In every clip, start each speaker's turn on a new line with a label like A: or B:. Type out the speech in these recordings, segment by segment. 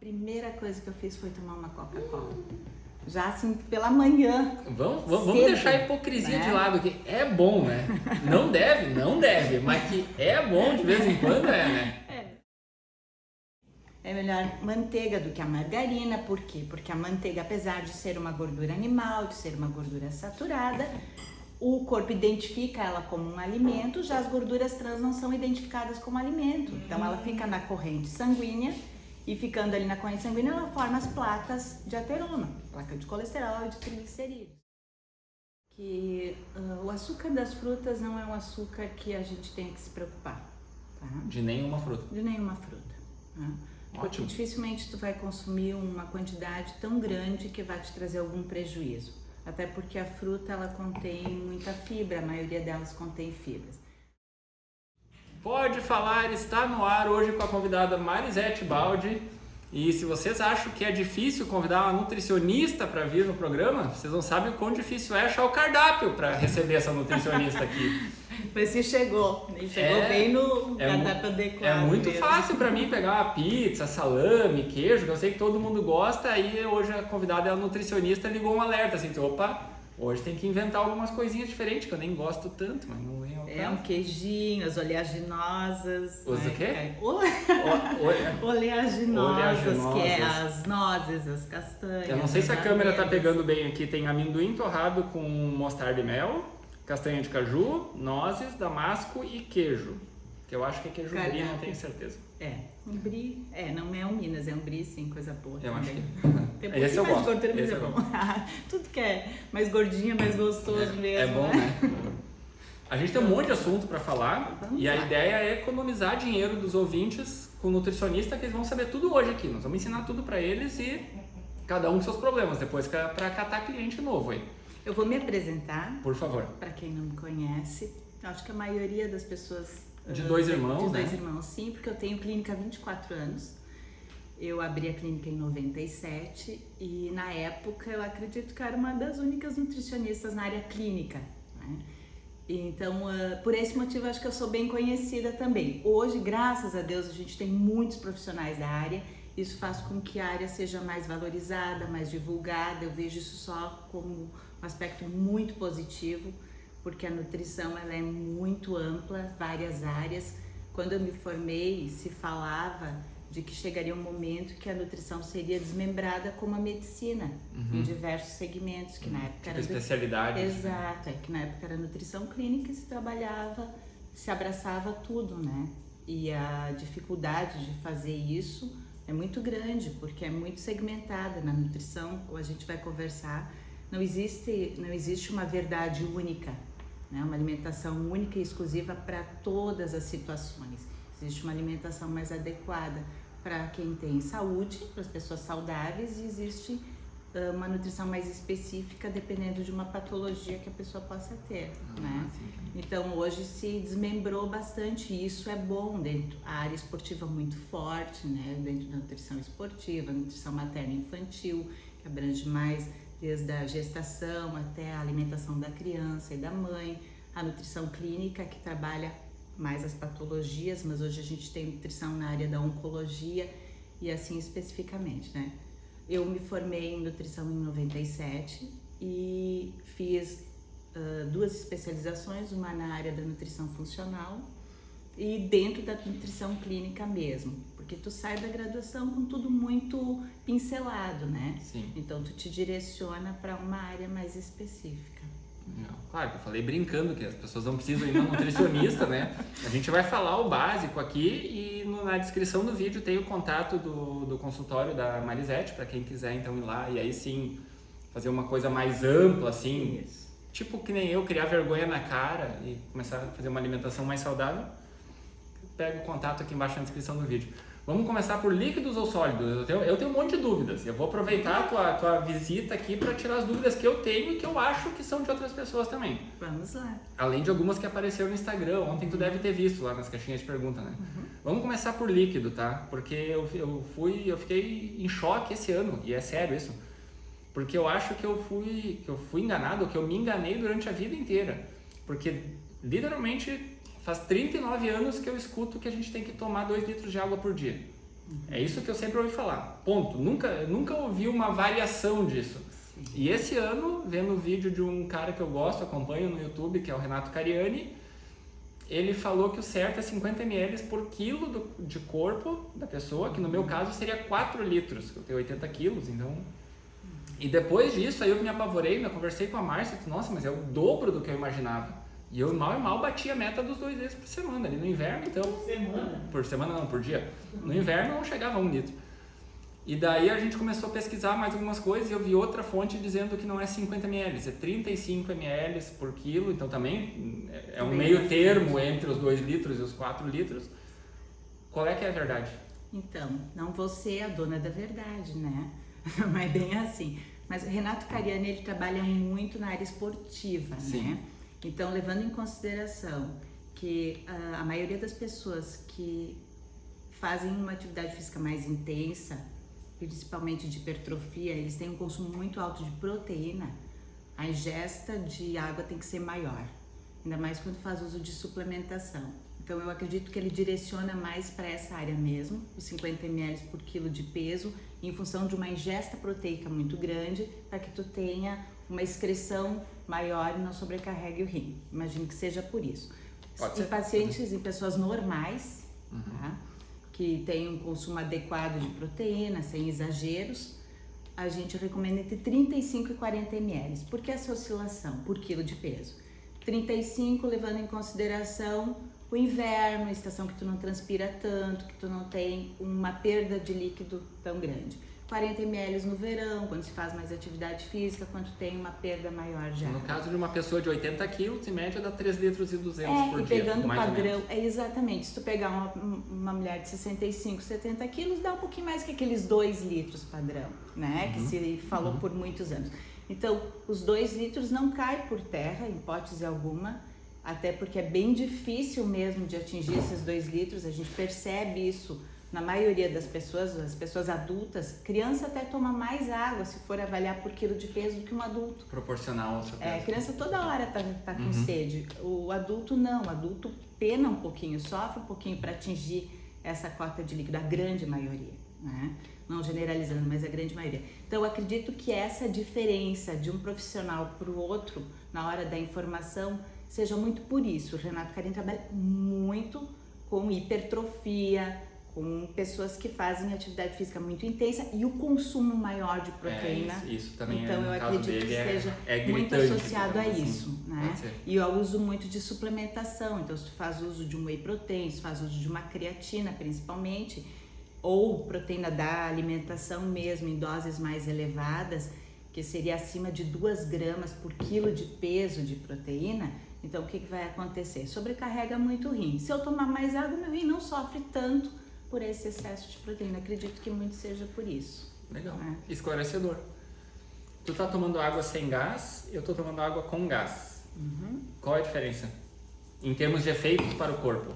A: Primeira coisa que eu fiz foi tomar uma Coca-Cola. Já assim, pela manhã.
B: Vamos deixar a hipocrisia, né, de lado, que é bom, né? Não deve, mas que é bom de vez em quando né?
A: É melhor manteiga do que a margarina, por quê? Porque a manteiga, apesar de ser uma gordura animal, de ser uma gordura saturada, o corpo identifica ela como um alimento, já as gorduras trans não são identificadas como alimento. Então ela fica na corrente sanguínea e ficando ali na corrente sanguínea ela forma as placas de ateroma, placa de colesterol e de triglicerídeos. O açúcar das frutas não é um açúcar que a gente tem que se preocupar. Tá?
B: De nenhuma fruta.
A: De nenhuma fruta. Tá? Porque dificilmente tu vai consumir uma quantidade tão grande que vai te trazer algum prejuízo. Até porque a fruta ela contém muita fibra, a maioria delas contém fibras.
B: Pode Falar está no ar hoje com a convidada Marisete Baldi. E se vocês acham que é difícil convidar uma nutricionista para vir no programa, vocês não sabem o quão difícil é achar o cardápio para receber essa nutricionista aqui.
A: Mas se chegou bem no cardápio adequado.
B: É muito
A: mesmo.
B: fácil para mim pegar uma pizza, salame, queijo, que eu sei que todo mundo gosta. Aí hoje a convidada é a nutricionista, ligou um alerta assim, opa, hoje tem que inventar algumas coisinhas diferentes, que eu nem gosto tanto, mas não vem ao caso.
A: Um queijinho, as oleaginosas.
B: Os o quê?
A: Oleaginosas, que é as nozes, as castanhas.
B: Eu não sei se a câmera tá pegando bem aqui, tem amendoim torrado com mostarda e mel, castanha de caju, nozes, damasco e queijo. Que eu acho que é queijo brie, não tenho certeza.
A: Um brie, não é um Minas, é um brie sim, coisa boa.
B: Eu
A: também.
B: acho que
A: tem
B: esse eu
A: mais
B: gosto.
A: Gordura, mas é bom. Tudo que é mais gordinho, mais gostoso mesmo.
B: É bom, né? A gente tem um monte de assunto para falar. Vamos lá. A ideia é economizar dinheiro dos ouvintes com o nutricionista, que eles vão saber tudo hoje aqui. Nós vamos ensinar tudo para eles e cada um com seus problemas, depois para catar cliente novo aí.
A: Eu vou me apresentar.
B: Por favor.
A: Para quem não me conhece, eu acho que a maioria das pessoas...
B: De dois irmãos,
A: De dois irmãos, sim, porque eu tenho clínica há 24 anos. Eu abri a clínica em 97 e na época eu acredito que eu era uma das únicas nutricionistas na área clínica, né? Então, por esse motivo, acho que eu sou bem conhecida também. Hoje, graças a Deus, a gente tem muitos profissionais da área. Isso faz com que a área seja mais valorizada, mais divulgada. Eu vejo isso só como um aspecto muito positivo, porque a nutrição ela é muito ampla, várias áreas. Quando eu me formei, se falava de que chegaria um momento que a nutrição seria desmembrada como a medicina, em diversos segmentos, que na época era...
B: especialidades.
A: Exato, que na época era nutrição clínica e se trabalhava, se abraçava tudo, né? E a dificuldade de fazer isso é muito grande, porque é muito segmentada na nutrição, como a gente vai conversar, não existe uma verdade única, né? Uma alimentação única e exclusiva para todas as situações. Existe uma alimentação mais adequada para quem tem saúde, para as pessoas saudáveis, e existe uma nutrição mais específica dependendo de uma patologia que a pessoa possa ter, né? Então hoje se desmembrou bastante e isso é bom dentro da área esportiva muito forte, né? Dentro da nutrição esportiva, nutrição materna e infantil, que abrange mais desde a gestação até a alimentação da criança e da mãe, a nutrição clínica que trabalha mais as patologias, mas hoje a gente tem nutrição na área da oncologia e assim especificamente, né? Eu me formei em nutrição em 97 e fiz duas especializações, uma na área da nutrição funcional e dentro da nutrição clínica mesmo, porque tu sai da graduação com tudo muito pincelado, né?
B: Sim.
A: Então tu te direciona para uma área mais específica.
B: Claro, eu falei brincando que as pessoas não precisam ir na nutricionista, né? A gente vai falar o básico aqui e na descrição do vídeo tem o contato do consultório da Marisete, para quem quiser então ir lá e aí sim fazer uma coisa mais ampla, assim, tipo que nem eu, criar vergonha na cara e começar a fazer uma alimentação mais saudável. Pega o contato aqui embaixo na descrição do vídeo. Vamos começar por líquidos ou sólidos? Eu tenho um monte de dúvidas. Eu vou aproveitar a tua visita aqui para tirar as dúvidas que eu tenho e que eu acho que são de outras pessoas também.
A: Vamos lá.
B: Além de algumas que apareceram no Instagram. Ontem tu deve ter visto lá nas caixinhas de pergunta, né? Vamos começar por líquido, tá? Porque eu fiquei em choque esse ano, e é sério isso. Porque eu acho que eu fui enganado, que eu me enganei durante a vida inteira. Porque literalmente faz 39 anos que eu escuto que a gente tem que tomar 2 litros de água por dia. É isso que eu sempre ouvi falar. Ponto. Nunca ouvi uma variação disso.
A: Sim.
B: E esse ano, vendo o vídeo de um cara que eu gosto, acompanho no YouTube, que é o Renato Cariani, ele falou que o certo é 50 ml por quilo de corpo da pessoa, que no meu caso seria 4 litros, que eu tenho 80 quilos, então... E depois disso, aí eu me apavorei, conversei com a Márcia, disse, nossa, mas é o dobro do que eu imaginava. E eu mal bati a meta dos 2 litros por semana, ali no inverno, então... Por semana não, por dia. No inverno não chegava a 1 litro. E daí a gente começou a pesquisar mais algumas coisas e eu vi outra fonte dizendo que não é 50 ml, é 35 ml por quilo, então também é um meio termo entre os 2 litros e os 4 litros. Qual é que é a verdade?
A: Então, não vou ser a dona da verdade, né? Não é bem assim. Mas o Renato Cariani, ele trabalha muito na área esportiva,
B: Sim.
A: né? Então, levando em consideração que a maioria das pessoas que fazem uma atividade física mais intensa, principalmente de hipertrofia, eles têm um consumo muito alto de proteína, a ingesta de água tem que ser maior, ainda mais quando faz uso de suplementação. Então eu acredito que ele direciona mais para essa área mesmo, os 50 ml por quilo de peso, em função de uma ingesta proteica muito grande, para que tu tenha uma excreção maior e não sobrecarregue o rim. Imagino que seja por isso. Em pacientes, em pessoas normais, tá? Que tem um consumo adequado de proteína, sem exageros, a gente recomenda entre 35 e 40 ml. Por que essa oscilação por quilo de peso? 35 levando em consideração o inverno, a estação que tu não transpira tanto, que tu não tem uma perda de líquido tão grande. 40 ml no verão, quando se faz mais atividade física, quando tem uma perda maior já.
B: No caso de uma pessoa de 80 quilos, em média dá 3 litros e 200 por
A: e
B: dia.
A: pegando o
B: mais
A: padrão, exatamente, se tu pegar uma mulher de 65, 70 quilos, dá um pouquinho mais que aqueles 2 litros padrão, né? Que se falou por muitos anos. Então, os 2 litros não caem por terra, em hipótese alguma, até porque é bem difícil mesmo de atingir esses 2 litros, a gente percebe isso na maioria das pessoas, as pessoas adultas. Criança até toma mais água, se for avaliar por quilo de peso, do que um adulto.
B: Proporcional ao seu peso.
A: Criança toda hora tá com sede, o adulto não, o adulto pena um pouquinho, sofre um pouquinho para atingir essa cota de líquido, a grande maioria, né? Não generalizando, mas a grande maioria. Então eu acredito que essa diferença de um profissional para o outro, na hora da informação, seja muito por isso. O Renato Cariani trabalha muito com hipertrofia, com pessoas que fazem atividade física muito intensa e o consumo maior de proteína.
B: Isso também
A: então eu acredito que esteja muito associado a isso, né? E eu uso muito de suplementação. Então se tu faz uso de um whey protein, se faz uso de uma creatina principalmente, ou proteína da alimentação mesmo em doses mais elevadas, que seria acima de 2 gramas por quilo de peso de proteína, então o que vai acontecer? Sobrecarrega muito o rim. Se eu tomar mais água, meu rim não sofre tanto por esse excesso de proteína. Acredito que muito seja por isso.
B: Legal. Esclarecedor. Tu tá tomando água sem gás, eu tô tomando água com gás. Qual é a diferença? Em termos de efeitos para o corpo?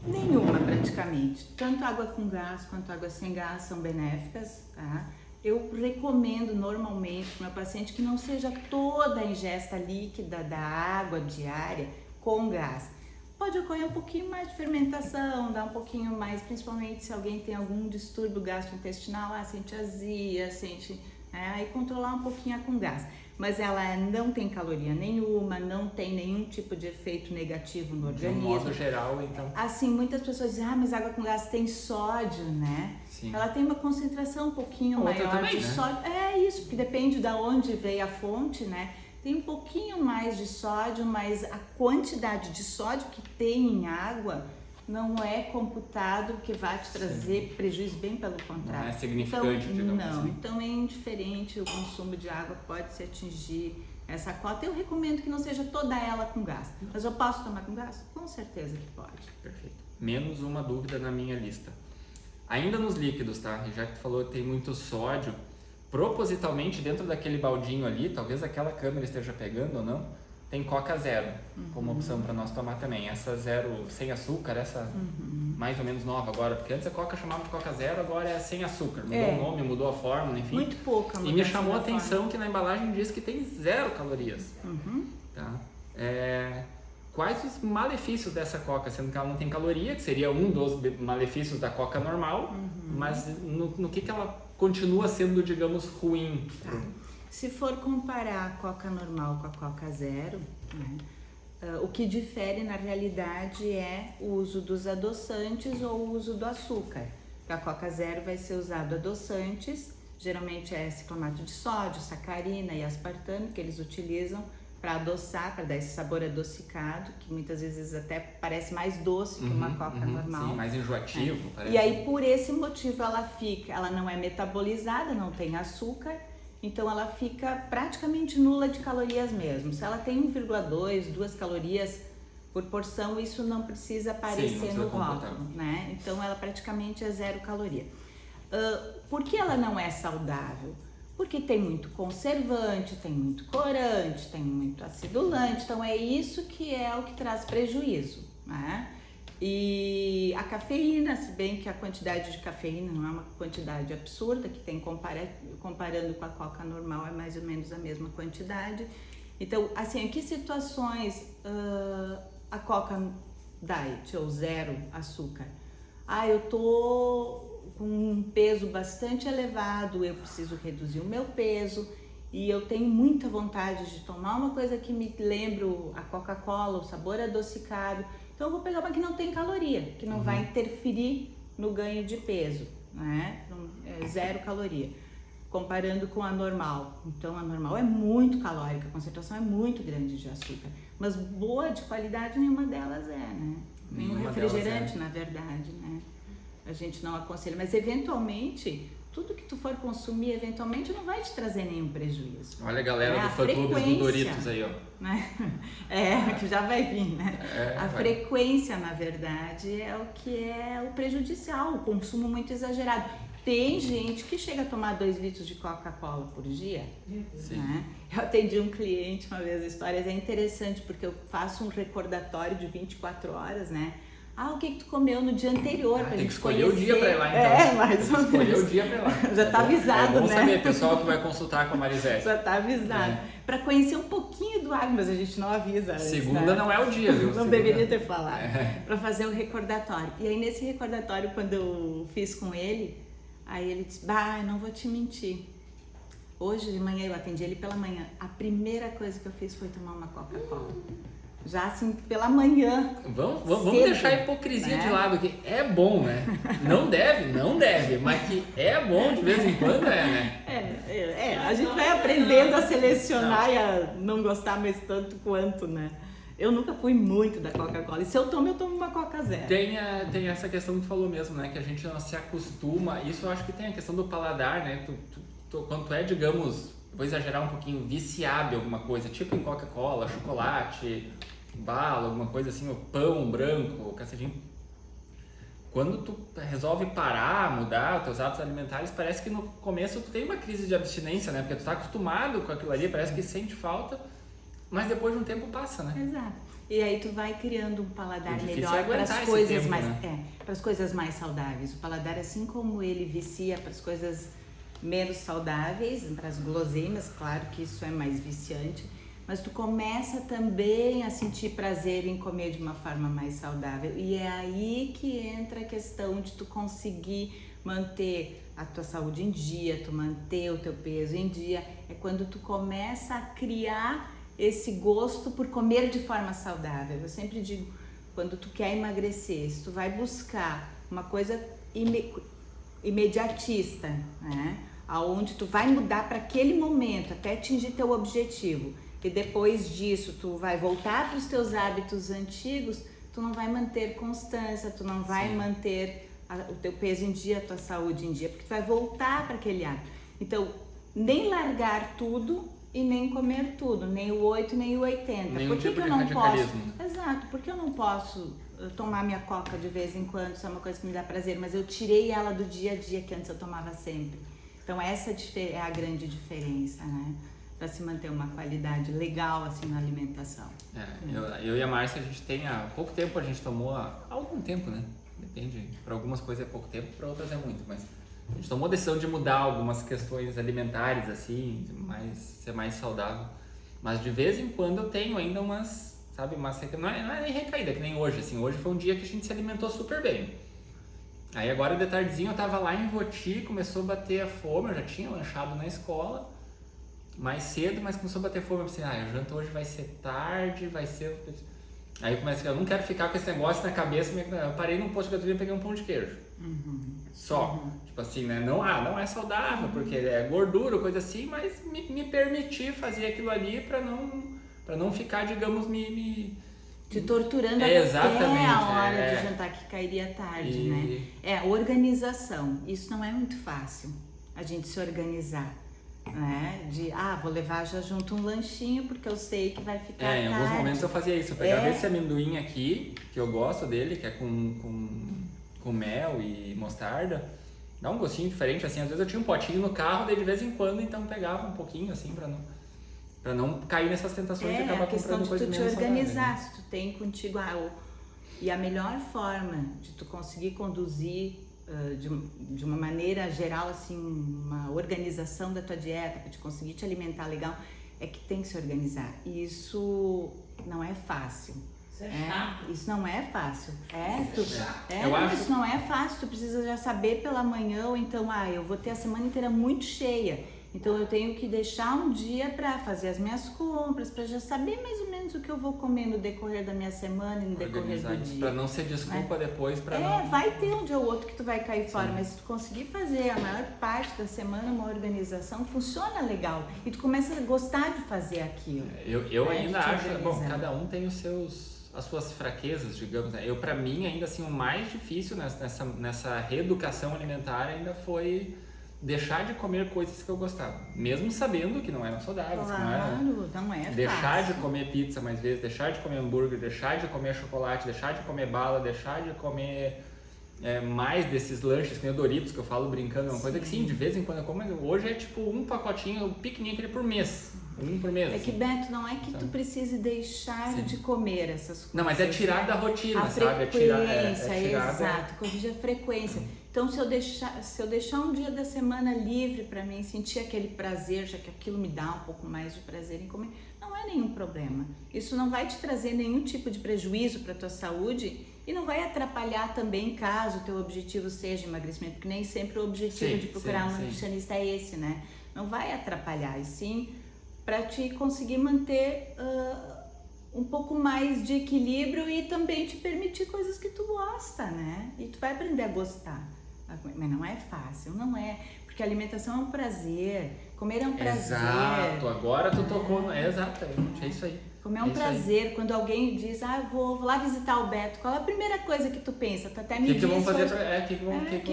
A: Nenhuma, praticamente. Tanto água com gás quanto água sem gás são benéficas, tá? Eu recomendo normalmente para o meu paciente que não seja toda a ingesta líquida da água diária com gás. Pode ocorrer um pouquinho mais de fermentação, dar um pouquinho mais, principalmente se alguém tem algum distúrbio gastrointestinal, sente azia, sente... aí controlar um pouquinho com gás. Mas ela não tem caloria nenhuma, não tem nenhum tipo de efeito negativo no organismo.
B: De um modo geral, então.
A: Assim, muitas pessoas dizem, mas água com gás tem sódio, né?
B: Sim.
A: Ela tem uma concentração um pouquinho maior
B: também,
A: de
B: né?
A: sódio. É isso, porque depende de onde veio a fonte, né? Tem um pouquinho mais de sódio, mas a quantidade de sódio que tem em água não é computado que vai te trazer prejuízo, bem pelo contrário.
B: Não é significante, digamos assim.
A: Então é indiferente, o consumo de água pode se atingir essa cota. Eu recomendo que não seja toda ela com gás, mas eu posso tomar com gás? Com certeza que pode.
B: Perfeito. Menos uma dúvida na minha lista. Ainda nos líquidos, tá? Já que tu falou que tem muito sódio, propositalmente dentro daquele baldinho ali, talvez aquela câmera esteja pegando ou não, tem Coca Zero como opção para nós tomar também. Essa zero sem açúcar, essa mais ou menos nova agora, porque antes a Coca chamava de Coca Zero, agora é sem açúcar. Mudou o nome, mudou a fórmula, enfim.
A: Muito pouca.
B: E me chamou a atenção que na embalagem diz que tem 0 calorias. Tá? quais os malefícios dessa coca, sendo que ela não tem caloria, que seria um dos malefícios da coca normal, mas no que ela continua sendo, digamos, ruim.
A: Tá. Se for comparar a coca normal com a coca zero, né, o que difere na realidade é o uso dos adoçantes ou o uso do açúcar. A coca zero vai ser usado adoçantes, geralmente é ciclamato de sódio, sacarina e aspartame, que eles utilizam para adoçar, para dar esse sabor adocicado, que muitas vezes até parece mais doce que uma coca normal.
B: Sim, mais enjoativo.
A: E aí, por esse motivo, ela não é metabolizada, não tem açúcar, então ela fica praticamente nula de calorias mesmo. Se ela tem 1,2, 2 calorias por porção, isso não precisa aparecer no rótulo, né? Então ela praticamente é 0 caloria. Por que ela não é saudável? Porque tem muito conservante, tem muito corante, tem muito acidulante, então é isso que é o que traz prejuízo, né? E a cafeína, se bem que a quantidade de cafeína não é uma quantidade absurda, que tem comparando com a coca normal é mais ou menos a mesma quantidade. Então, assim, em que situações a coca diet ou zero açúcar? Eu tô com um peso bastante elevado, eu preciso reduzir o meu peso e eu tenho muita vontade de tomar uma coisa que me lembre a Coca-Cola, o sabor adocicado. Então eu vou pegar uma que não tem caloria, que não vai interferir no ganho de peso, né? É 0 caloria, comparando com a normal. Então a normal é muito calórica, a concentração é muito grande de açúcar, mas boa de qualidade nenhuma delas é, né? Nenhum refrigerante, na verdade, né? A gente não aconselha, mas eventualmente, tudo que tu for consumir, eventualmente não vai te trazer nenhum prejuízo.
B: Olha a galera do fã-clube do Doritos aí, ó.
A: Né? Que já vai vir, né? Frequência, na verdade, é o que é o prejudicial, o consumo muito exagerado. Tem gente que chega a tomar 2 litros de Coca-Cola por dia.
B: Sim.
A: Né? Eu atendi um cliente uma vez, a história é interessante, porque eu faço um recordatório de 24 horas, né? O que tu comeu no dia anterior?
B: Tem que escolher o dia pra ir lá, então.
A: Mais ou menos.
B: Escolher o dia pra ir lá.
A: Já tá avisado,
B: né? É bom
A: né?
B: saber, pessoal que vai consultar com a Marisete.
A: Já tá avisado. Pra conhecer um pouquinho do agro, mas a gente não avisa antes,
B: Segunda,
A: né?
B: não é o dia, viu?
A: Não deveria ter falado. Pra fazer o recordatório. E aí nesse recordatório, quando eu fiz com ele, aí ele disse, eu não vou te mentir. Hoje de manhã, eu atendi ele pela manhã. A primeira coisa que eu fiz foi tomar uma Coca-Cola. Já assim, pela manhã.
B: Vamos deixar a hipocrisia de lado, que é bom, né? Não deve, mas que é bom de vez em quando né?
A: A gente vai aprendendo a selecionar e a não gostar mais tanto quanto, né? Eu nunca fui muito da Coca-Cola. E se eu tomo uma Coca zero.
B: Tem essa questão que tu falou mesmo, né? Que a gente não se acostuma. Isso eu acho que tem a questão do paladar, né? Quando tu é, digamos, vou exagerar um pouquinho, viciado em alguma coisa, tipo em Coca-Cola, chocolate, bala, alguma coisa assim, o pão branco, o cacedinho. Quando tu resolve parar, mudar os teus hábitos alimentares, parece que no começo tu tem uma crise de abstinência, né? Porque tu tá acostumado com aquilo ali, parece que sente falta, mas depois de um tempo passa, né?
A: Exato. E aí tu vai criando um paladar melhor
B: para
A: as coisas mais, para as coisas mais saudáveis. O paladar, assim como ele vicia para as coisas menos saudáveis, para as guloseimas, claro que isso é mais viciante, mas tu começa também a sentir prazer em comer de uma forma mais saudável. E é aí que entra a questão de tu conseguir manter a tua saúde em dia, tu manter o teu peso em dia. É quando tu começa a criar esse gosto por comer de forma saudável. Eu sempre digo, quando tu quer emagrecer, se tu vai buscar uma coisa imediatista, né? Aonde tu vai mudar para aquele momento até atingir teu objetivo, e depois disso tu vai voltar para os teus hábitos antigos, tu não vai manter constância, tu não vai manter o teu peso em dia, a tua saúde em dia, porque tu vai voltar para aquele hábito. Então, nem largar tudo e nem comer tudo, nem o 8 nem o 80.
B: Nenhum
A: Por que
B: tipo
A: eu
B: de
A: não posso?
B: radicalismo.
A: Exato, porque eu não posso tomar minha coca de vez em quando, isso é uma coisa que me dá prazer, mas eu tirei ela do dia a dia que antes eu tomava sempre. Então essa é a grande diferença, né? Para se manter uma qualidade legal assim na alimentação.
B: Eu e a Márcia, a gente tem há pouco tempo, a gente tomou há algum tempo, né? Depende, para algumas coisas é pouco tempo, para outras é muito, mas a gente tomou a decisão de mudar algumas questões alimentares, assim, ser mais saudável. Mas de vez em quando eu tenho ainda umas sabe? Não é nem recaída, que nem hoje, assim. Hoje foi um dia que a gente se alimentou super bem. Aí agora de tardezinho eu tava lá em Voti, começou a bater a fome, eu já tinha lanchado na escola mais cedo, mas começou a bater fome. Eu pensei, a janta hoje vai ser tarde, vai ser... Aí eu comecei, eu não quero ficar com esse negócio na cabeça, eu parei num posto de gasolina e peguei um pão de queijo. Só. Tipo assim, né? Não é saudável, porque é gordura, coisa assim, mas me permitir fazer aquilo ali pra não ficar, digamos,
A: te torturando até
B: exatamente,
A: a hora de jantar, que cairia tarde, né? Organização. Isso não é muito fácil, a gente se organizar. Né? Vou levar já junto um lanchinho porque eu sei que vai ficar tarde.
B: Em alguns momentos eu fazia isso, eu pegava esse amendoim aqui, que eu gosto dele, que é com mel e mostarda, dá um gostinho diferente, assim, às vezes eu tinha um potinho no carro, daí de vez em quando, então pegava um pouquinho, assim, pra não cair nessas tentações de acabar comprando coisa menos saudável.
A: É a questão de tu te organizar, se tu tem contigo, e a melhor forma de tu conseguir conduzir de uma maneira geral, assim, uma organização da tua dieta, para te conseguir te alimentar legal, é que tem que se organizar. E isso não é fácil. Isso não é fácil. Isso não é fácil. Tu precisa já saber pela manhã, ou então, eu vou ter a semana inteira muito cheia. Então eu tenho que deixar um dia para fazer as minhas compras, para já saber mais ou menos o que eu vou comer no decorrer da minha semana e no decorrer do dia.
B: Para não ser desculpa depois para não...
A: vai ter um dia ou outro que tu vai cair fora, mas se tu conseguir fazer a maior parte da semana uma organização, funciona legal e tu começa a gostar de fazer aquilo.
B: Eu ainda acho, cada um tem as suas fraquezas, digamos, né? Para mim ainda assim o mais difícil nessa reeducação alimentar ainda foi deixar de comer coisas que eu gostava, mesmo sabendo que não eram saudáveis,
A: não é
B: deixar
A: fácil.
B: de comer pizza mais vezes, deixar de comer hambúrguer, deixar de comer chocolate, deixar de comer bala, deixar de comer mais desses lanches, que nem o Doritos, que eu falo brincando, é uma coisa que sim, de vez em quando eu como, mas hoje é tipo um pacotinho, pequenininho aquele por mês. Um por mês.
A: É que, Beto, não é que tu precise deixar de comer essas coisas.
B: Não, mas é tirar da rotina, sabe?
A: Exato, corrigir a frequência. Então, se eu deixar um dia da semana livre para mim, sentir aquele prazer, já que aquilo me dá um pouco mais de prazer em comer, não é nenhum problema. Isso não vai te trazer nenhum tipo de prejuízo para a tua saúde e não vai atrapalhar também caso o teu objetivo seja emagrecimento, porque nem sempre o objetivo de procurar um nutricionista é esse, né? Não vai atrapalhar, e sim para te conseguir manter um pouco mais de equilíbrio e também te permitir coisas que tu gosta, né? E tu vai aprender a gostar. Mas não é fácil, não é. Porque a alimentação é um prazer, comer é um prazer.
B: Exato, agora tu tocou, exatamente, é isso aí.
A: Comer é um prazer. Quando alguém diz, vou lá visitar o Beto, qual é a primeira coisa que tu pensa? Tu até me diz.
B: O que vão fazer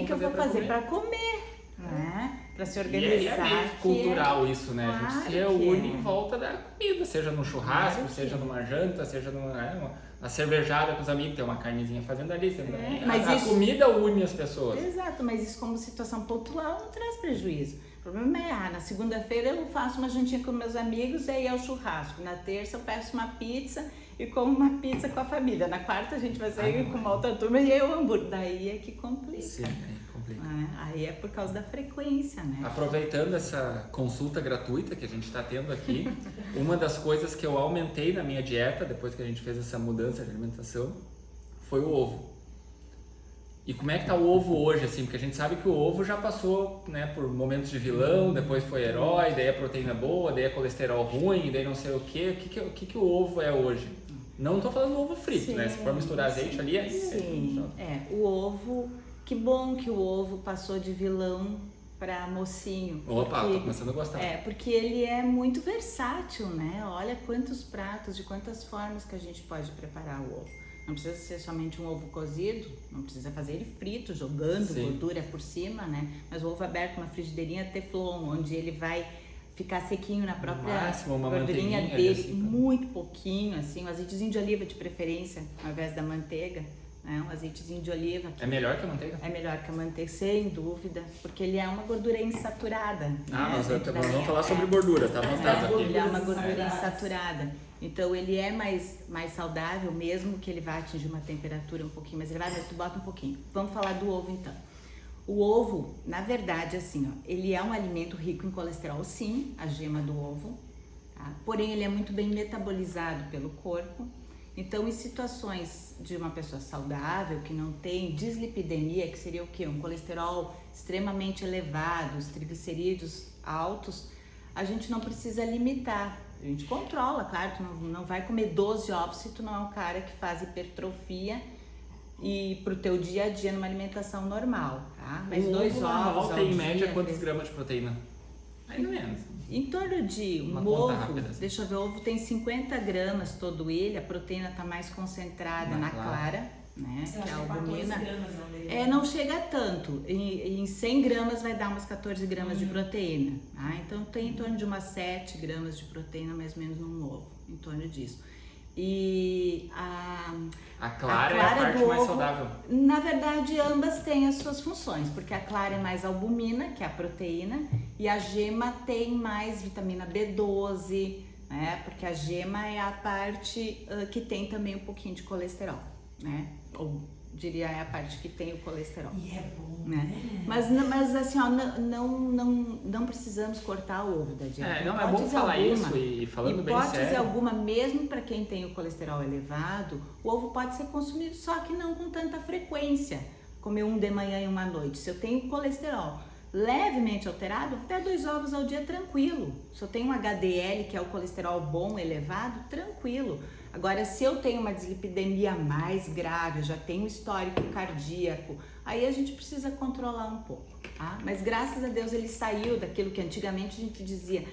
A: eu vou fazer para comer, né? Para se organizar.
B: E é meio cultural isso, né? A gente se reúne em volta da comida, seja num churrasco, seja numa janta, seja uma cervejada com os amigos, tem uma carnezinha fazendo ali. Mas a comida une as pessoas.
A: Exato, mas isso como situação pontual não traz prejuízo. O problema é, na segunda-feira eu faço uma jantinha com meus amigos e aí é o churrasco. Na terça eu peço uma pizza e como uma pizza com a família. Na quarta a gente vai sair com uma outra turma e aí o hambúrguer. Daí é que complica.
B: Sim, complica.
A: Aí é por causa da frequência, né?
B: Aproveitando essa consulta gratuita que a gente está tendo aqui, uma das coisas que eu aumentei na minha dieta, depois que a gente fez essa mudança de alimentação, foi o ovo. E como é que tá o ovo hoje, assim? Porque a gente sabe que o ovo já passou, né, por momentos de vilão, depois foi herói, daí é proteína boa, daí é colesterol ruim, daí não sei o quê. O que o ovo é hoje? Não estou falando do ovo frito, né? Se for misturar azeite ali, aí...
A: Sim, o ovo... Que bom que o ovo passou de vilão para mocinho.
B: Opa, tô começando a gostar.
A: Porque ele é muito versátil, né? Olha quantos pratos, de quantas formas que a gente pode preparar o ovo. Não precisa ser somente um ovo cozido, não precisa fazer ele frito, jogando gordura por cima, né? Mas o ovo aberto, uma frigideirinha Teflon, onde ele vai ficar sequinho na própria gordurinha dele, assim, muito pouquinho, assim, um azeitezinho de oliva de preferência, ao invés da manteiga. Um azeitezinho de oliva.
B: É melhor que a manteiga?
A: É melhor que a manteiga, sem dúvida, porque ele é uma gordura insaturada.
B: Nós vamos falar sobre gordura, tá montado aqui.
A: Ele é uma gordura insaturada. Então ele é mais saudável, mesmo que ele vá atingir uma temperatura um pouquinho mais elevada, mas tu bota um pouquinho. Vamos falar do ovo então. O ovo, na verdade, assim, ele é um alimento rico em colesterol, sim, a gema do ovo, tá? Porém ele é muito bem metabolizado pelo corpo. Então, em situações de uma pessoa saudável, que não tem dislipidemia, que seria o quê? Um colesterol extremamente elevado, os triglicerídeos altos, a gente não precisa limitar. A gente controla, claro, tu não vai comer 12 ovos se tu não é um cara que faz hipertrofia e pro teu dia a dia numa alimentação normal, tá? Mas 2 ovos
B: normal
A: ao
B: tem em
A: dia,
B: média quantos gramas de proteína? Mais ou menos.
A: em torno de
B: Uma
A: um
B: conta
A: ovo,
B: rápida, assim.
A: deixa eu ver, o ovo tem 50 gramas todo ele, a proteína está mais concentrada na clara, né?
C: Você
A: Que é
C: acha
A: a
C: 14
A: albumina.
C: gramas, não dele?
A: Não chega a tanto. Em 100 gramas vai dar umas 14 gramas de proteína. Tá? Então tem em torno de umas 7 gramas de proteína mais ou menos num ovo, em torno disso. E
B: A clara é a parte
A: do
B: mais
A: ovo,
B: saudável.
A: na verdade, ambas têm as suas funções, porque a clara é mais albumina, que é a proteína, e a gema tem mais vitamina B12, né? Porque a gema é a parte que tem também um pouquinho de colesterol, né? Ou diria é a parte que tem o colesterol.
C: E é bom,
A: Né?
C: né?
A: Mas assim, ó, não precisamos cortar o ovo da dieta.
B: Não é bom
A: Hipótese
B: falar
A: alguma.
B: isso e falando bem
A: Hipótese
B: sério.
A: alguma, mesmo para quem tem o colesterol elevado, o ovo pode ser consumido, só que não com tanta frequência. Comer um de manhã e um à noite. Se eu tenho colesterol levemente alterado, até 2 ovos ao dia tranquilo. Se eu tenho um HDL, que é o colesterol bom elevado, tranquilo. Agora, se eu tenho uma dislipidemia mais grave, eu já tenho histórico cardíaco, aí a gente precisa controlar um pouco, tá? Mas graças a Deus ele saiu daquilo que antigamente a gente dizia,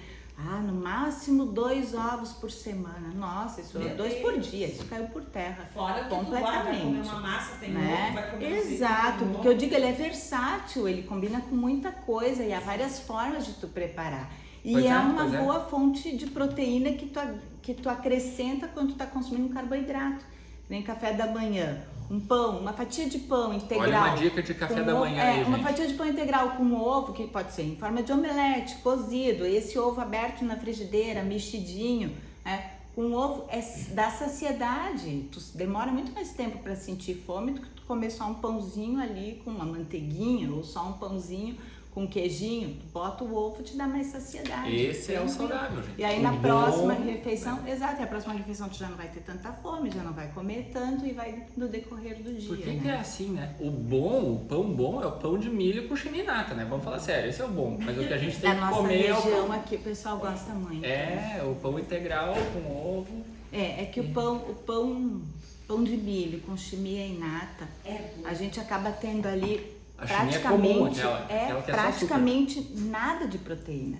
A: no máximo 2 ovos por semana. Nossa, isso é 2 por dia, isso caiu por terra.
C: Fora que tu vai comer uma massa, tem ovo, vai comer
A: Exato, porque eu digo, ele é versátil, ele combina com muita coisa e há várias formas de tu preparar. E uma boa fonte de proteína que tu acrescenta quando tu tá consumindo um carboidrato. Nem café da manhã, um pão, uma fatia de pão integral.
B: Olha uma dica de café da manhã aí,
A: uma
B: gente.
A: fatia de pão integral com ovo, que pode ser em forma de omelete, cozido, esse ovo aberto na frigideira, mexidinho, com ovo dá saciedade. Tu demora muito mais tempo para sentir fome do que tu comer só um pãozinho ali com uma manteiguinha ou só um pãozinho com queijinho, tu bota o ovo, te dá mais saciedade.
B: Esse é o saudável, gente.
A: E aí na próxima refeição, exato, e a próxima refeição tu já não vai ter tanta fome, já não vai comer tanto e vai no decorrer do dia.
B: Por que,
A: né?
B: que é assim, né? O pão bom é o pão de milho com cheminata, né? Vamos falar sério, esse é o bom. Mas o que a gente tem que comer é o
A: região
B: pão.
A: aqui o pessoal gosta muito.
B: O pão integral com ovo.
A: É que o pão de milho com chimia e nata, a gente acaba tendo ali
B: A chimia é comum, aquela que é só
A: praticamente nada de proteína.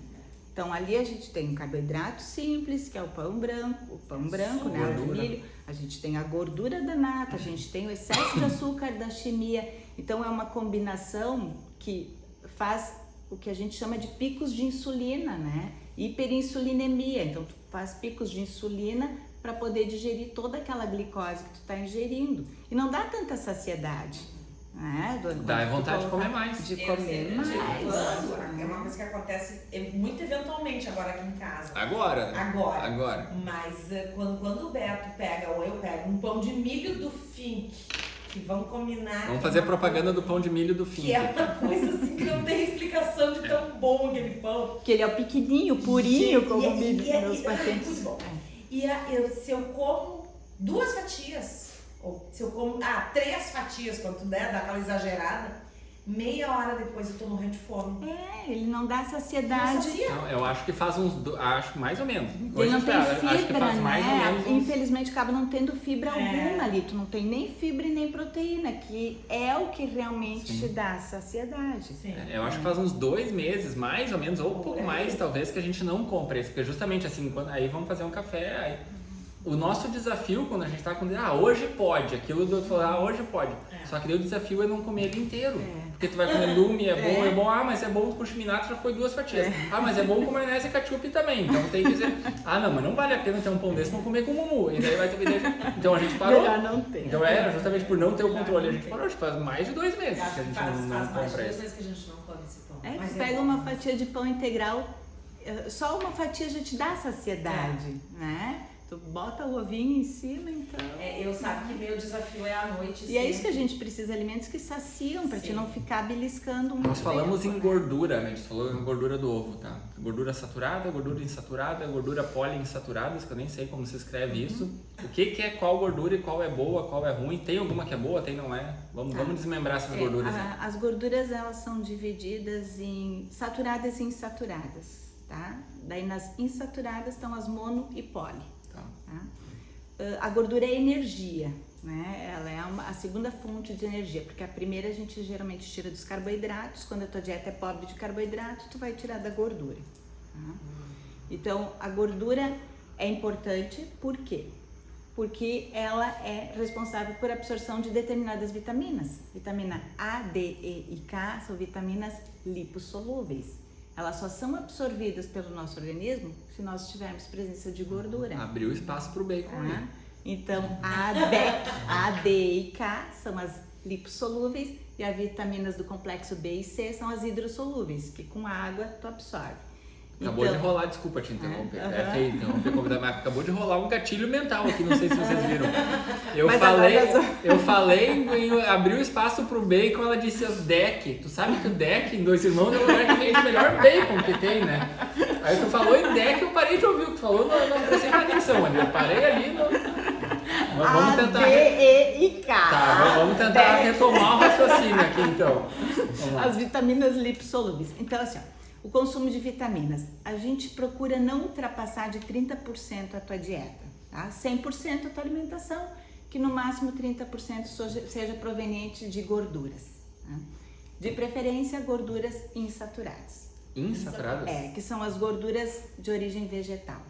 A: Então ali a gente tem um carboidrato simples, que é o pão branco, né, o milho. A gente tem a gordura da nata, a gente tem o excesso de açúcar da chimia. Então é uma combinação que faz o que a gente chama de picos de insulina, né? Hiperinsulinemia. Então tu faz picos de insulina para poder digerir toda aquela glicose que tu está ingerindo. E não dá tanta saciedade.
B: Dá vontade de comer mais.
A: De comer mais.
C: É uma coisa que acontece muito eventualmente agora aqui em casa.
B: Agora.
C: Mas quando o Beto pega, ou eu pego, um pão de milho do Fink, que vamos combinar.
B: Vamos fazer propaganda do pão de milho do Fink.
C: Que é uma coisa assim que não tem explicação de tão bom aquele pão.
A: Que ele é o pequenininho, purinho, como o milho dos meus pacientes.
C: Muito bom. Se eu como 2 fatias, ou se eu como 3 fatias, quando tu der, dá aquela exagerada, meia hora depois eu tô morrendo de fome.
A: Ele não dá saciedade.
B: Não, eu acho que faz acho mais ou menos.
A: Ele não tem
B: acho que
A: fibra,
B: faz mais ou
A: né?
B: menos
A: Infelizmente acaba não tendo fibra alguma ali. Tu não tem nem fibra e nem proteína, que é o que realmente te dá saciedade.
B: Eu acho que faz uns 2 meses, mais ou menos, ou um pouco mais, talvez, que a gente não compra esse. Porque justamente assim, aí vamos fazer um café, aí o nosso desafio quando a gente tá com hoje pode, aquilo do falar, hoje pode. Só que daí o desafio é não comer ele inteiro. Porque tu vai comer lume, é bom, mas é bom com cheminata, já foi 2 fatias. Mas é bom com maionese e ketchup também. Então tem que dizer, não, mas não vale a pena ter um pão desse, vamos comer com mumu. E daí vai ter Então a gente parou.
A: Melhor não ter.
B: Então justamente por não ter o controle, a gente parou. Acho que faz mais de 2 meses que a gente não compra
C: esse.
B: esse.
C: Que a gente não come esse pão.
A: Tu pega uma fatia de pão integral, só uma fatia já te dá saciedade, né? Tu bota o ovinho em cima, então...
C: Eu sabe que meu desafio é à noite.
A: E é isso que a gente precisa, alimentos que saciam, pra te não ficar beliscando muito.
B: Nós falamos
A: tempo,
B: em gordura, né? A gente falou em gordura do ovo, tá? Gordura saturada, gordura insaturada, gordura poliinsaturada, que eu nem sei como se escreve isso. O que é qual gordura e qual é boa, qual é ruim? Tem alguma que é boa, tem não é? Vamos desmembrar essas gorduras aí.
A: As gorduras, elas são divididas em saturadas e insaturadas, tá? Daí nas insaturadas estão as mono e poli. Tá? A gordura é energia, né? Ela é a segunda fonte de energia, porque a primeira a gente geralmente tira dos carboidratos. Quando a tua dieta é pobre de carboidrato, tu vai tirar da gordura. Tá? Então, a gordura é importante, por quê? Porque ela é responsável por absorção de determinadas vitaminas. Vitamina A, D, E e K são vitaminas lipossolúveis. Elas só são absorvidas pelo nosso organismo se nós tivermos presença de gordura.
B: Abriu espaço para o bacon aí.
A: Então, A, D e K são as lipossolúveis e as vitaminas do complexo B e C são as hidrossolúveis, que com água tu absorve.
B: Acabou de rolar, desculpa te interromper, é feio interromper, mas acabou de rolar um gatilho mental aqui, não sei se vocês viram. Eu falei em abrir o espaço pro bacon, ela disse as DEC. Tu sabe que o DEC em Dois Irmãos é o lugar que vende o melhor bacon que tem, né? Aí tu falou em DEC, eu parei de ouvir o que tu falou, não prestei atenção ali, eu parei ali, vamos tentar...
A: A, D, E e K.
B: Tá, vamos tentar retomar o raciocínio aqui então.
A: As vitaminas lipossolúveis. Então assim, ó. O consumo de vitaminas, a gente procura não ultrapassar de 30% a tua dieta, tá? 100% a tua alimentação, que no máximo 30% seja proveniente de gorduras, tá? De preferência, gorduras insaturadas.
B: Insaturadas?
A: Que são as gorduras de origem vegetal.